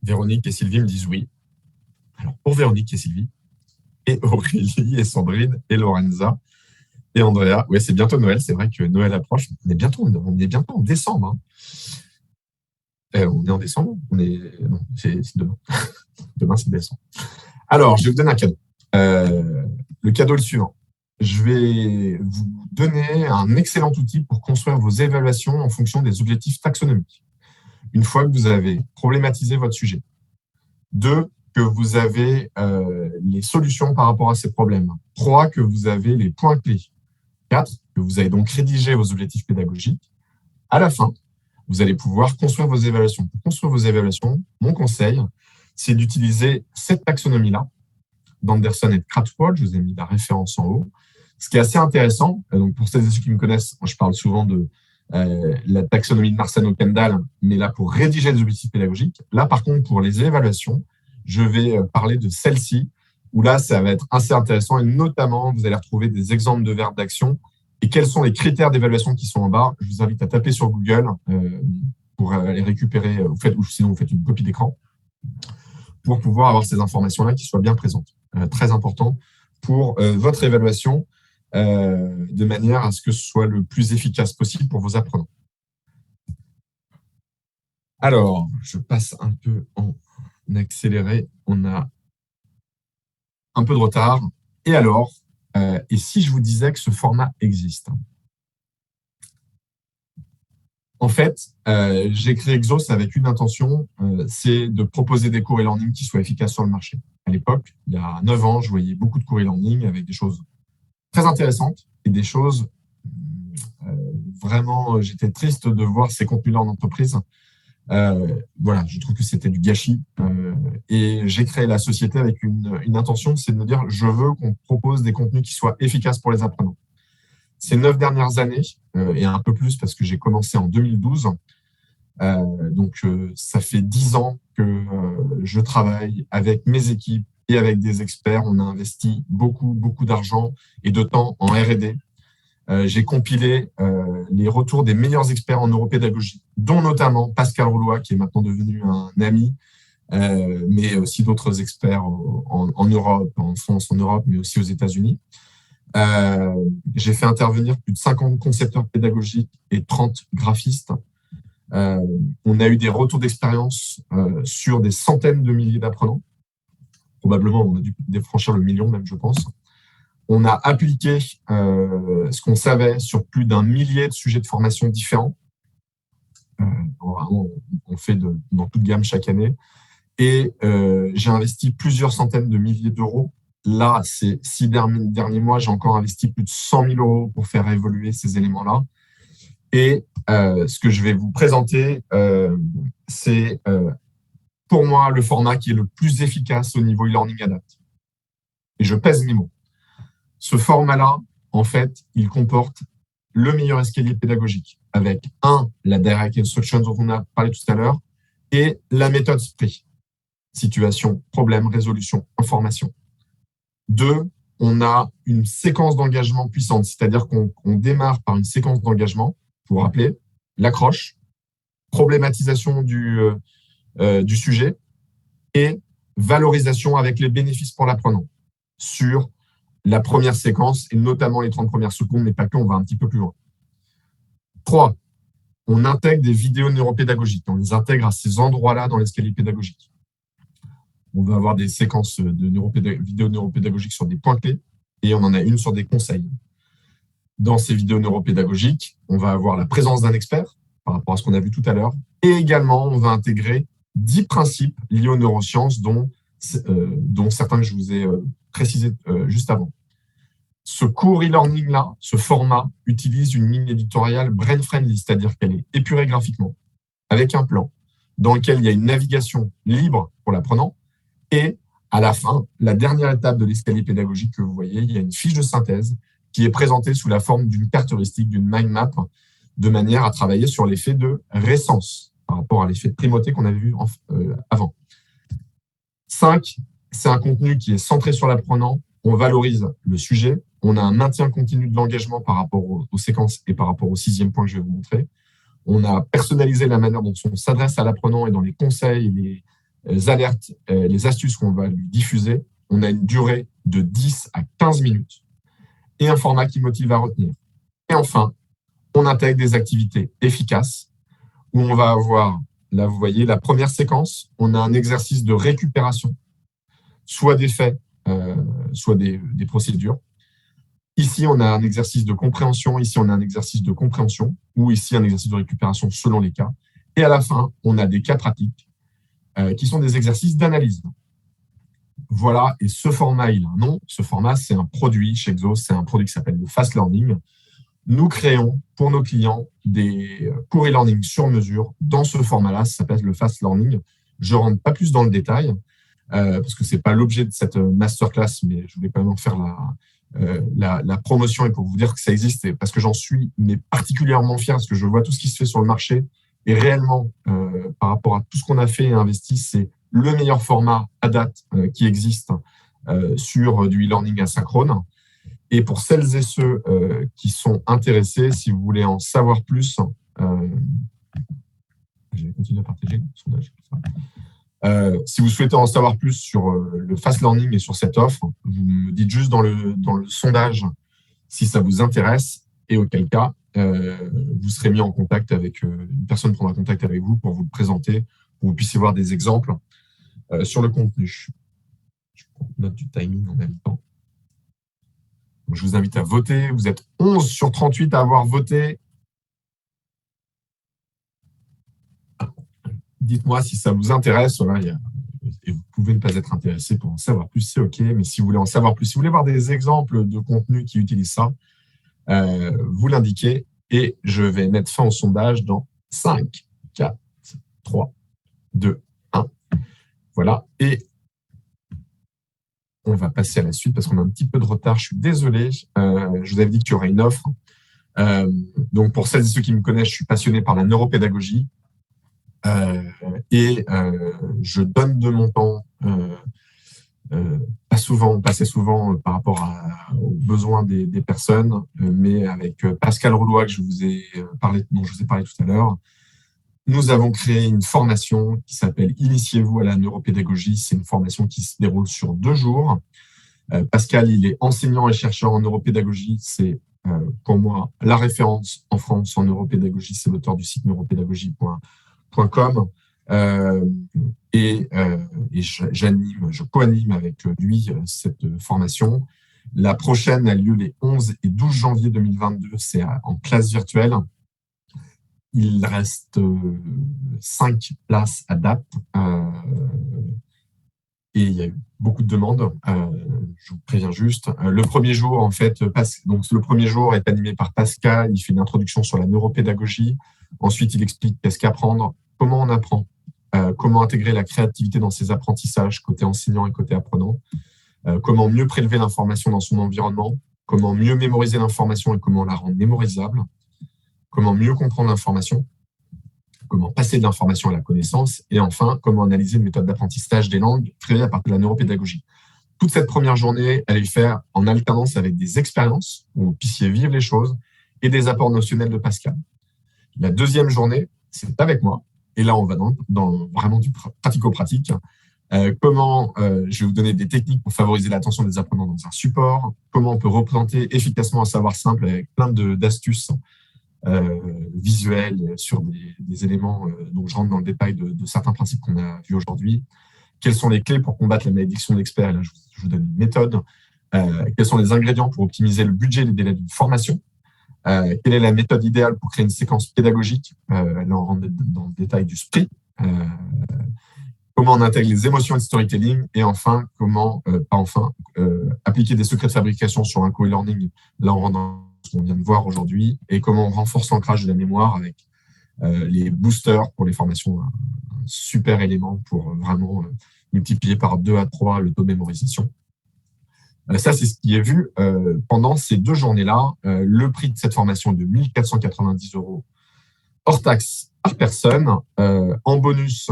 Véronique et Sylvie me disent oui. Alors, pour Véronique et Sylvie, et Aurélie et Sandrine et Lorenza et Andrea, oui, c'est bientôt Noël. C'est vrai que Noël approche. On est bientôt en décembre. Hein. On est en décembre? Non, c'est demain. Demain, c'est décembre. Alors, je vais vous donner un cadeau. Le cadeau est le suivant. Je vais vous donner un excellent outil pour construire vos évaluations en fonction des objectifs taxonomiques. Une fois que vous avez problématisé votre sujet. 2, que vous avez les solutions par rapport à ces problèmes. 3, que vous avez les points clés. 4, que vous avez donc rédigé vos objectifs pédagogiques. À la fin, vous allez pouvoir construire vos évaluations. Pour construire vos évaluations, mon conseil, c'est d'utiliser cette taxonomie-là, d'Anderson et de Krathwohl. Je vous ai mis la référence en haut. Ce qui est assez intéressant, donc pour celles et ceux qui me connaissent, je parle souvent de la taxonomie de Marsano-Kendall, mais là pour rédiger des objectifs pédagogiques. Là, par contre, pour les évaluations, je vais parler de celle-ci, où là, ça va être assez intéressant et notamment, vous allez retrouver des exemples de verbes d'action et quels sont les critères d'évaluation qui sont en bas. Je vous invite à taper sur Google pour les récupérer, ou sinon vous faites une copie d'écran pour pouvoir avoir ces informations-là qui soient bien présentes. Très important pour votre évaluation de manière à ce que ce soit le plus efficace possible pour vos apprenants. Alors, je passe un peu en accéléré. On a un peu de retard. Et alors, et si je vous disais que ce format existe? En fait, j'ai créé Exos avec une intention, c'est de proposer des cours e-learning qui soient efficaces sur le marché. À l'époque, il y a 9 ans, je voyais beaucoup de cours e-learning avec des choses très intéressantes et des choses vraiment, j'étais triste de voir ces contenus-là en entreprise. Voilà, je trouve que c'était du gâchis. Et j'ai créé la société avec une intention, c'est de me dire, je veux qu'on propose des contenus qui soient efficaces pour les apprenants. Ces 9 dernières années, et un peu plus parce que j'ai commencé en 2012, donc ça fait 10 ans que je travaille avec mes équipes et avec des experts. On a investi beaucoup, beaucoup d'argent et de temps en R&D. J'ai compilé les retours des meilleurs experts en neuropédagogie, dont notamment Pascal Roulois, qui est maintenant devenu un ami, mais aussi d'autres experts en Europe, en France, en Europe, mais aussi aux États-Unis. J'ai fait intervenir plus de 50 concepteurs pédagogiques et 30 graphistes. On a eu des retours d'expérience sur des centaines de milliers d'apprenants. Probablement, on a dû défranchir le million même, je pense. On a appliqué ce qu'on savait sur plus d'un millier de sujets de formation différents. Vraiment, on fait dans toute gamme chaque année. Et j'ai investi plusieurs centaines de milliers d'euros. Là, ces 6 derniers mois, j'ai encore investi plus de 100 000 euros pour faire évoluer ces éléments-là. Et ce que je vais vous présenter, c'est pour moi le format qui est le plus efficace au niveau e-learning adapt. Et je pèse mes mots. Ce format-là, en fait, il comporte le meilleur escalier pédagogique avec la direct instruction dont on a parlé tout à l'heure et la méthode SPRI. Situation, problème, résolution, information. 2, on a une séquence d'engagement puissante, c'est-à-dire qu'on démarre par une séquence d'engagement, pour rappeler, l'accroche, problématisation du sujet et valorisation avec les bénéfices pour l'apprenant sur la première séquence et notamment les 30 premières secondes, mais pas que, on va un petit peu plus loin. 3, on intègre des vidéos neuropédagogiques. On les intègre à ces endroits-là dans l'escalier pédagogique. On va avoir des séquences de vidéos neuropédagogiques sur des points clés et on en a une sur des conseils. Dans ces vidéos neuropédagogiques, on va avoir la présence d'un expert par rapport à ce qu'on a vu tout à l'heure et également, on va intégrer 10 principes liés aux neurosciences dont certains que je vous ai précisés juste avant. Ce cours e-learning-là, ce format, utilise une ligne éditoriale brain-friendly, c'est-à-dire qu'elle est épurée graphiquement, avec un plan, dans lequel il y a une navigation libre pour l'apprenant, et à la fin, la dernière étape de l'escalier pédagogique que vous voyez, il y a une fiche de synthèse qui est présentée sous la forme d'une carte heuristique, d'une mind map, de manière à travailler sur l'effet de récence par rapport à l'effet de primauté qu'on avait vu avant. 5, c'est un contenu qui est centré sur l'apprenant. On valorise le sujet. On a un maintien continu de l'engagement par rapport aux séquences et par rapport au 6e point que je vais vous montrer. On a personnalisé la manière dont on s'adresse à l'apprenant et dans les conseils, les alertes, les astuces qu'on va lui diffuser. On a une durée de 10 à 15 minutes et un format qui motive à retenir. Et enfin, on intègre des activités efficaces où on va avoir, là vous voyez, la première séquence, on a un exercice de récupération, soit des faits, soit des procédures. Ici, on a un exercice de compréhension, ici, on a un exercice de compréhension, ou ici, un exercice de récupération selon les cas. Et à la fin, on a des cas pratiques qui sont des exercices d'analyse. Voilà, et ce format, il a un nom. Ce format, c'est un produit chez Exos, c'est un produit qui s'appelle le Fast Learning. Nous créons pour nos clients des cours e-learning sur mesure. Dans ce format-là, ça s'appelle le Fast Learning. Je ne rentre pas plus dans le détail, parce que ce n'est pas l'objet de cette masterclass, mais je voulais quand même en faire la promotion et pour vous dire que ça existe, et parce que j'en suis mais particulièrement fier, parce que je vois tout ce qui se fait sur le marché, et réellement, par rapport à tout ce qu'on a fait et investi, c'est le meilleur format à date qui existe sur du e-learning asynchrone. Et pour celles et ceux qui sont intéressés, si vous voulez en savoir plus, je vais continuer à partager le sondage. Si vous souhaitez en savoir plus sur le Fast Learning et sur cette offre, vous me dites juste dans le sondage si ça vous intéresse et auquel cas, vous serez mis en contact avec une personne prendra contact avec vous pour vous le présenter, pour que vous puissiez voir des exemples sur le contenu. Je prends note du timing en même temps. Donc, je vous invite à voter. Vous êtes 11 sur 38 à avoir voté. Dites-moi si ça vous intéresse. Voilà, et vous pouvez ne pas être intéressé pour en savoir plus, c'est OK. Mais si vous voulez en savoir plus, si vous voulez voir des exemples de contenu qui utilisent ça, vous l'indiquez et je vais mettre fin au sondage dans 5, 4, 3, 2, 1. Voilà. Et on va passer à la suite parce qu'on a un petit peu de retard. Je suis désolé. Je vous avais dit qu'il y aurait une offre. Donc, pour celles et ceux qui me connaissent, je suis passionné par la neuropédagogie. Je donne de mon temps, pas assez souvent par rapport aux besoins des personnes, mais avec Pascal Roulois, que je vous ai parlé, dont je vous ai parlé tout à l'heure, nous avons créé une formation qui s'appelle Initiez-vous à la neuropédagogie. C'est une formation qui se déroule sur 2 jours. Pascal, il est enseignant et chercheur en neuropédagogie. C'est pour moi la référence en France en neuropédagogie. C'est l'auteur du site neuropédagogie.com. Je co-anime avec lui cette formation. La prochaine a lieu les 11 et 12 janvier 2022. C'est en classe virtuelle. Il reste 5 places à date. Et il y a eu beaucoup de demandes. Je vous préviens juste. Le premier jour, en fait, donc le premier jour est animé par Pascal. Il fait une introduction sur la neuropédagogie. Ensuite, il explique qu'est-ce qu'apprendre, comment on apprend, comment intégrer la créativité dans ses apprentissages, côté enseignant et côté apprenant, comment mieux prélever l'information dans son environnement, comment mieux mémoriser l'information et comment la rendre mémorisable, comment mieux comprendre l'information, comment passer de l'information à la connaissance, et enfin, comment analyser une méthode d'apprentissage des langues créée à partir de la neuropédagogie. Toute cette première journée, elle est faite en alternance avec des expériences où vous puissiez vivre les choses et des apports notionnels de Pascal. La deuxième journée, c'est avec moi. Et là, on va dans vraiment du pratico-pratique. Je vais vous donner des techniques pour favoriser l'attention des apprenants dans un support. Comment on peut représenter efficacement un savoir simple avec plein d'astuces visuels sur des éléments. Donc, je rentre dans le détail de certains principes qu'on a vus aujourd'hui. Quelles sont les clés pour combattre la malédiction de l'expert? Là, je vous donne une méthode. Quels sont les ingrédients pour optimiser le budget et les délais d'une formation? Quelle est la méthode idéale pour créer une séquence pédagogique? Là, on rentre dans le détail du sprint. Comment on intègre les émotions et le storytelling? Et enfin, comment, appliquer des secrets de fabrication sur un co-learning? Là, on rentre dans ce qu'on vient de voir aujourd'hui. Et comment on renforce l'ancrage de la mémoire avec les boosters pour les formations. Un super élément pour vraiment multiplier par 2 à 3 le taux de mémorisation. Ça, c'est ce qui est vu pendant ces 2 journées-là. Le prix de cette formation est de 1 490 € hors taxe par personne. En bonus,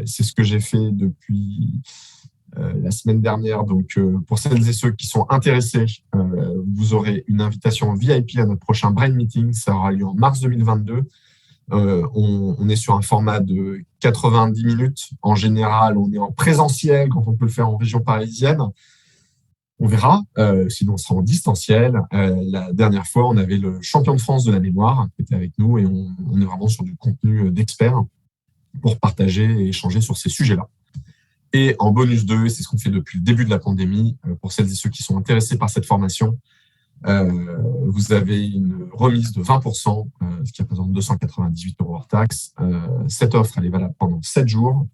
c'est ce que j'ai fait depuis la semaine dernière. Donc, pour celles et ceux qui sont intéressés, vous aurez une invitation VIP à notre prochain Brain Meeting. Ça aura lieu en mars 2022. On est sur un format de 90 minutes. En général, on est en présentiel quand on peut le faire en région parisienne. On verra, sinon on sera en distanciel. La dernière fois, on avait le champion de France de la mémoire qui était avec nous et on est vraiment sur du contenu d'experts pour partager et échanger sur ces sujets-là. Et en bonus 2, c'est ce qu'on fait depuis le début de la pandémie, pour celles et ceux qui sont intéressés par cette formation, vous avez une remise de 20%, ce qui représente 298 € hors taxe. Cette offre, elle est valable pendant 7 jours.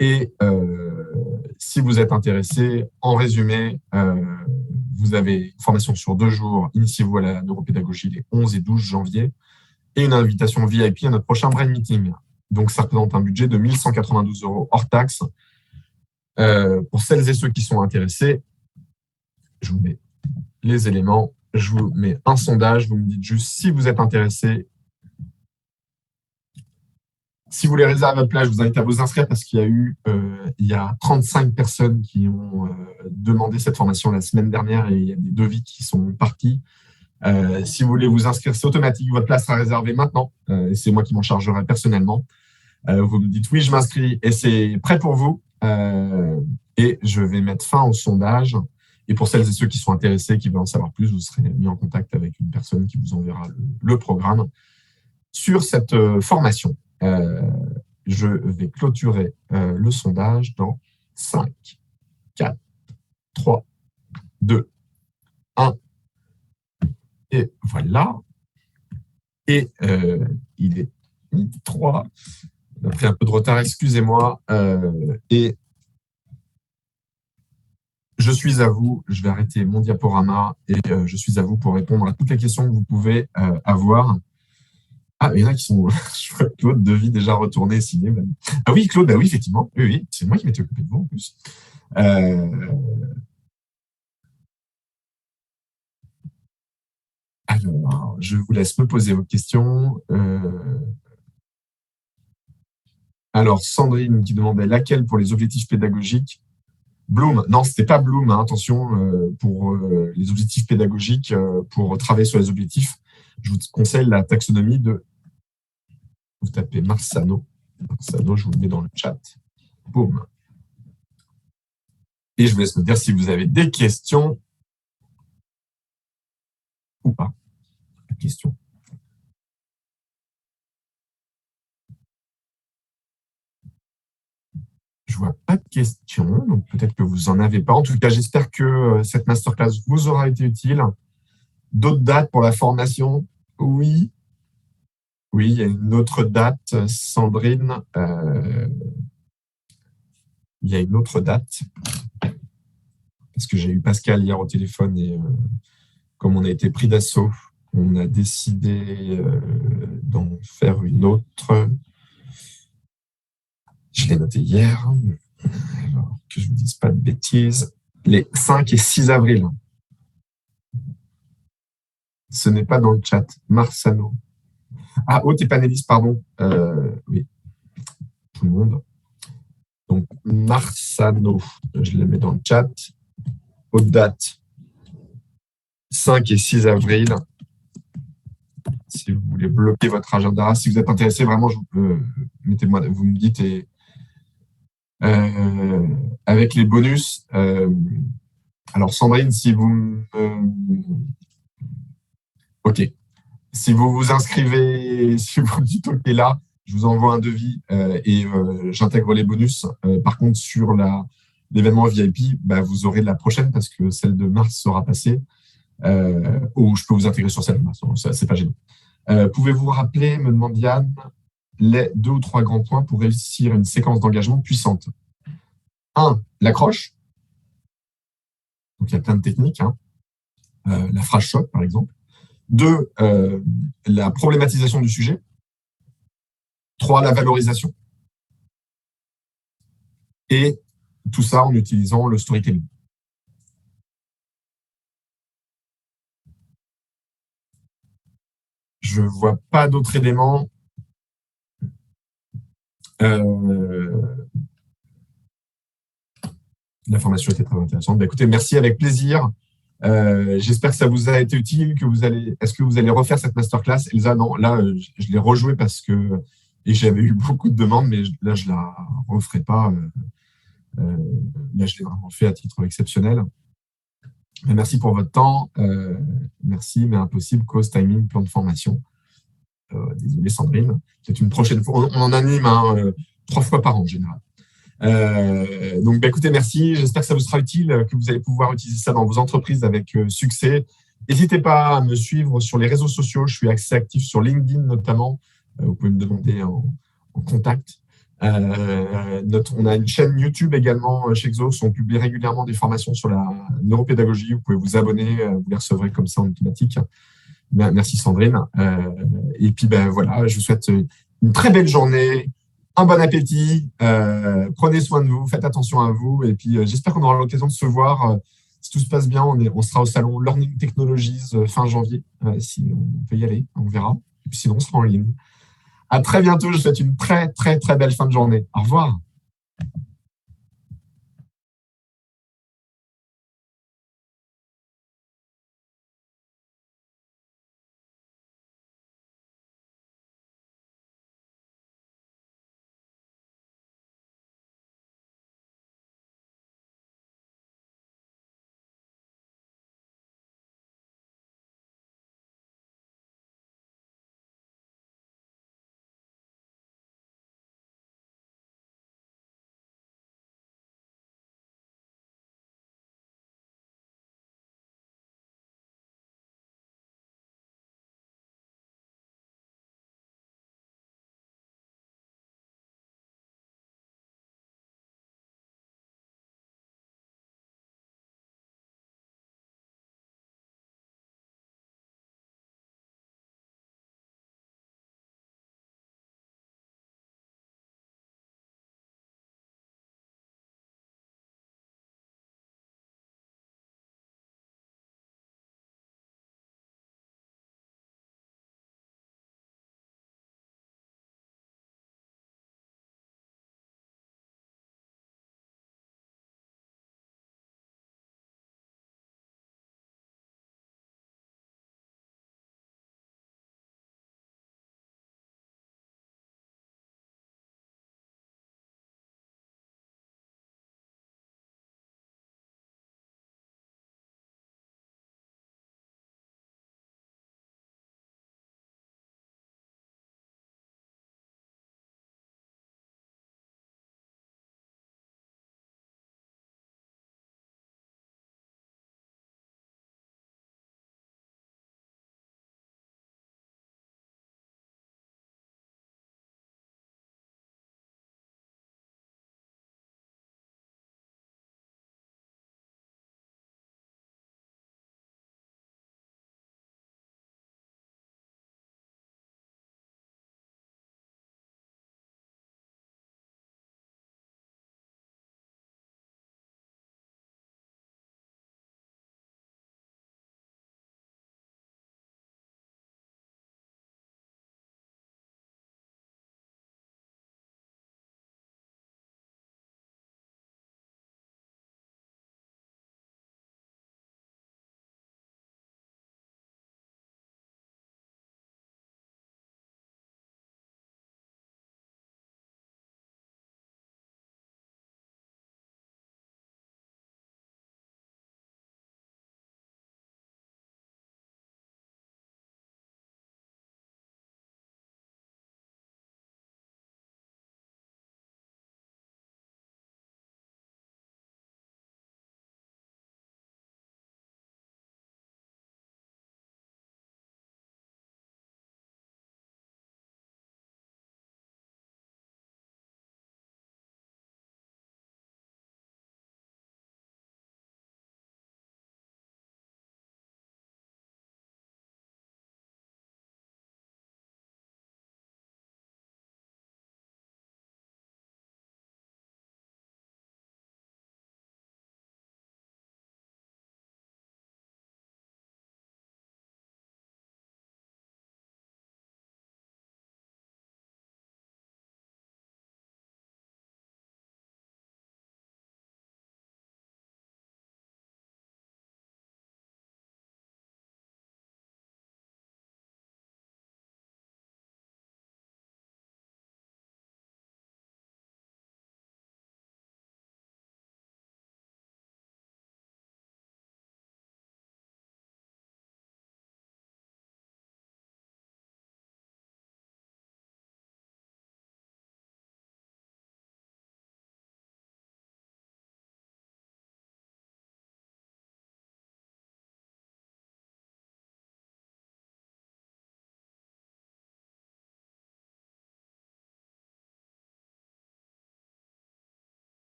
Et si vous êtes intéressé, en résumé, vous avez une formation sur 2 jours, initiez-vous à la neuropédagogie les 11 et 12 janvier, et une invitation VIP à notre prochain Brain Meeting. Donc, ça représente un budget de 1 192 € hors taxe. Pour celles et ceux qui sont intéressés, je vous mets les éléments, je vous mets un sondage, vous me dites juste si vous êtes intéressé. Si vous voulez réserver votre place, je vous invite à vous inscrire parce qu'il y a 35 personnes qui ont demandé cette formation la semaine dernière et il y a des devis qui sont partis. Si vous voulez vous inscrire, c'est automatique, votre place sera réservée maintenant. Et c'est moi qui m'en chargerai personnellement. Vous me dites oui, je m'inscris et c'est prêt pour vous. Et je vais mettre fin au sondage. Et pour celles et ceux qui sont intéressés, qui veulent en savoir plus, vous serez mis en contact avec une personne qui vous enverra le programme sur cette formation. Je vais clôturer le sondage dans 5, 4, 3, 2, 1. Et voilà. Et il est midi 3. On a pris un peu de retard, excusez-moi. Et je suis à vous. Je vais arrêter mon diaporama et je suis à vous pour répondre à toutes les questions que vous pouvez avoir. Ah, il y en a qui sont. Je vois Claude Devy déjà retourné, signé. Ah oui, Claude, bah oui, effectivement. Oui, oui, c'est moi qui m'étais occupé de vous en plus. Alors, je vous laisse me poser vos questions. Alors, Sandrine qui demandait laquelle pour les objectifs pédagogiques. Bloom, non, c'était pas Bloom, hein, attention, pour les objectifs pédagogiques, pour travailler sur les objectifs, je vous conseille la taxonomie de. Vous tapez Marsano. Marsano, je vous le mets dans le chat. Boum. Et je vous laisse me dire si vous avez des questions ou pas. Questions. Je vois pas de questions, donc peut-être que vous en avez pas. En tout cas, j'espère que cette masterclass vous aura été utile. D'autres dates pour la formation? Oui. Oui, il y a une autre date, Sandrine. Il y a une autre date. Parce que j'ai eu Pascal hier au téléphone et comme on a été pris d'assaut, on a décidé d'en faire une autre. Je l'ai noté hier. Alors, que je ne vous dise pas de bêtises. Les 5 et 6 avril. Ce n'est pas dans le chat. Marsano. Ah, hôte et panéliste, pardon. Oui. Tout le monde. Donc, Marsano. Je le mets dans le chat. Haute date. 5 et 6 avril. Si vous voulez bloquer votre agenda. Si vous êtes intéressé, vraiment, mettez-moi, vous me dites et avec les bonus. Alors, Sandrine, si vous OK. Si vous vous inscrivez, si vous dites OK là, je vous envoie un devis et j'intègre les bonus. Par contre, sur l'événement VIP, bah, vous aurez la prochaine parce que celle de mars sera passée. Ou je peux vous intégrer sur celle de mars. C'est pas gênant. Pouvez-vous rappeler, me demande Yann, les 2 ou 3 grands points pour réussir une séquence d'engagement puissante? 1, l'accroche. Donc, il y a plein de techniques. Hein. La phrase choc, par exemple. 2, la problématisation du sujet. 3, la valorisation. Et tout ça en utilisant le storytelling. Je ne vois pas d'autres éléments. La formation était très intéressante. Écoutez, merci, avec plaisir. J'espère que ça vous a été utile. Est-ce que vous allez refaire cette masterclass? Elsa, non, là, je l'ai rejouée parce que et j'avais eu beaucoup de demandes, mais là, je ne la referai pas. Là, je l'ai vraiment fait à titre exceptionnel. Mais merci pour votre temps. Merci, mais impossible, cause, timing, plan de formation. Désolé, Sandrine. Peut-être une prochaine fois. On en anime 3 fois par an en général. Donc, écoutez, merci. J'espère que ça vous sera utile, que vous allez pouvoir utiliser ça dans vos entreprises avec succès. N'hésitez pas à me suivre sur les réseaux sociaux. Je suis assez actif sur LinkedIn notamment. Vous pouvez me demander en contact. On a une chaîne YouTube également chez Exos. On publie régulièrement des formations sur la neuropédagogie. Vous pouvez vous abonner. Vous les recevrez comme ça en automatique. Merci Sandrine. Et puis, voilà, je vous souhaite une très belle journée. Un bon appétit, prenez soin de vous, faites attention à vous et puis j'espère qu'on aura l'occasion de se voir. Si tout se passe bien, on sera au salon Learning Technologies fin janvier, si on peut y aller, on verra. Et puis sinon, on sera en ligne. À très bientôt, je vous souhaite une très très très belle fin de journée. Au revoir.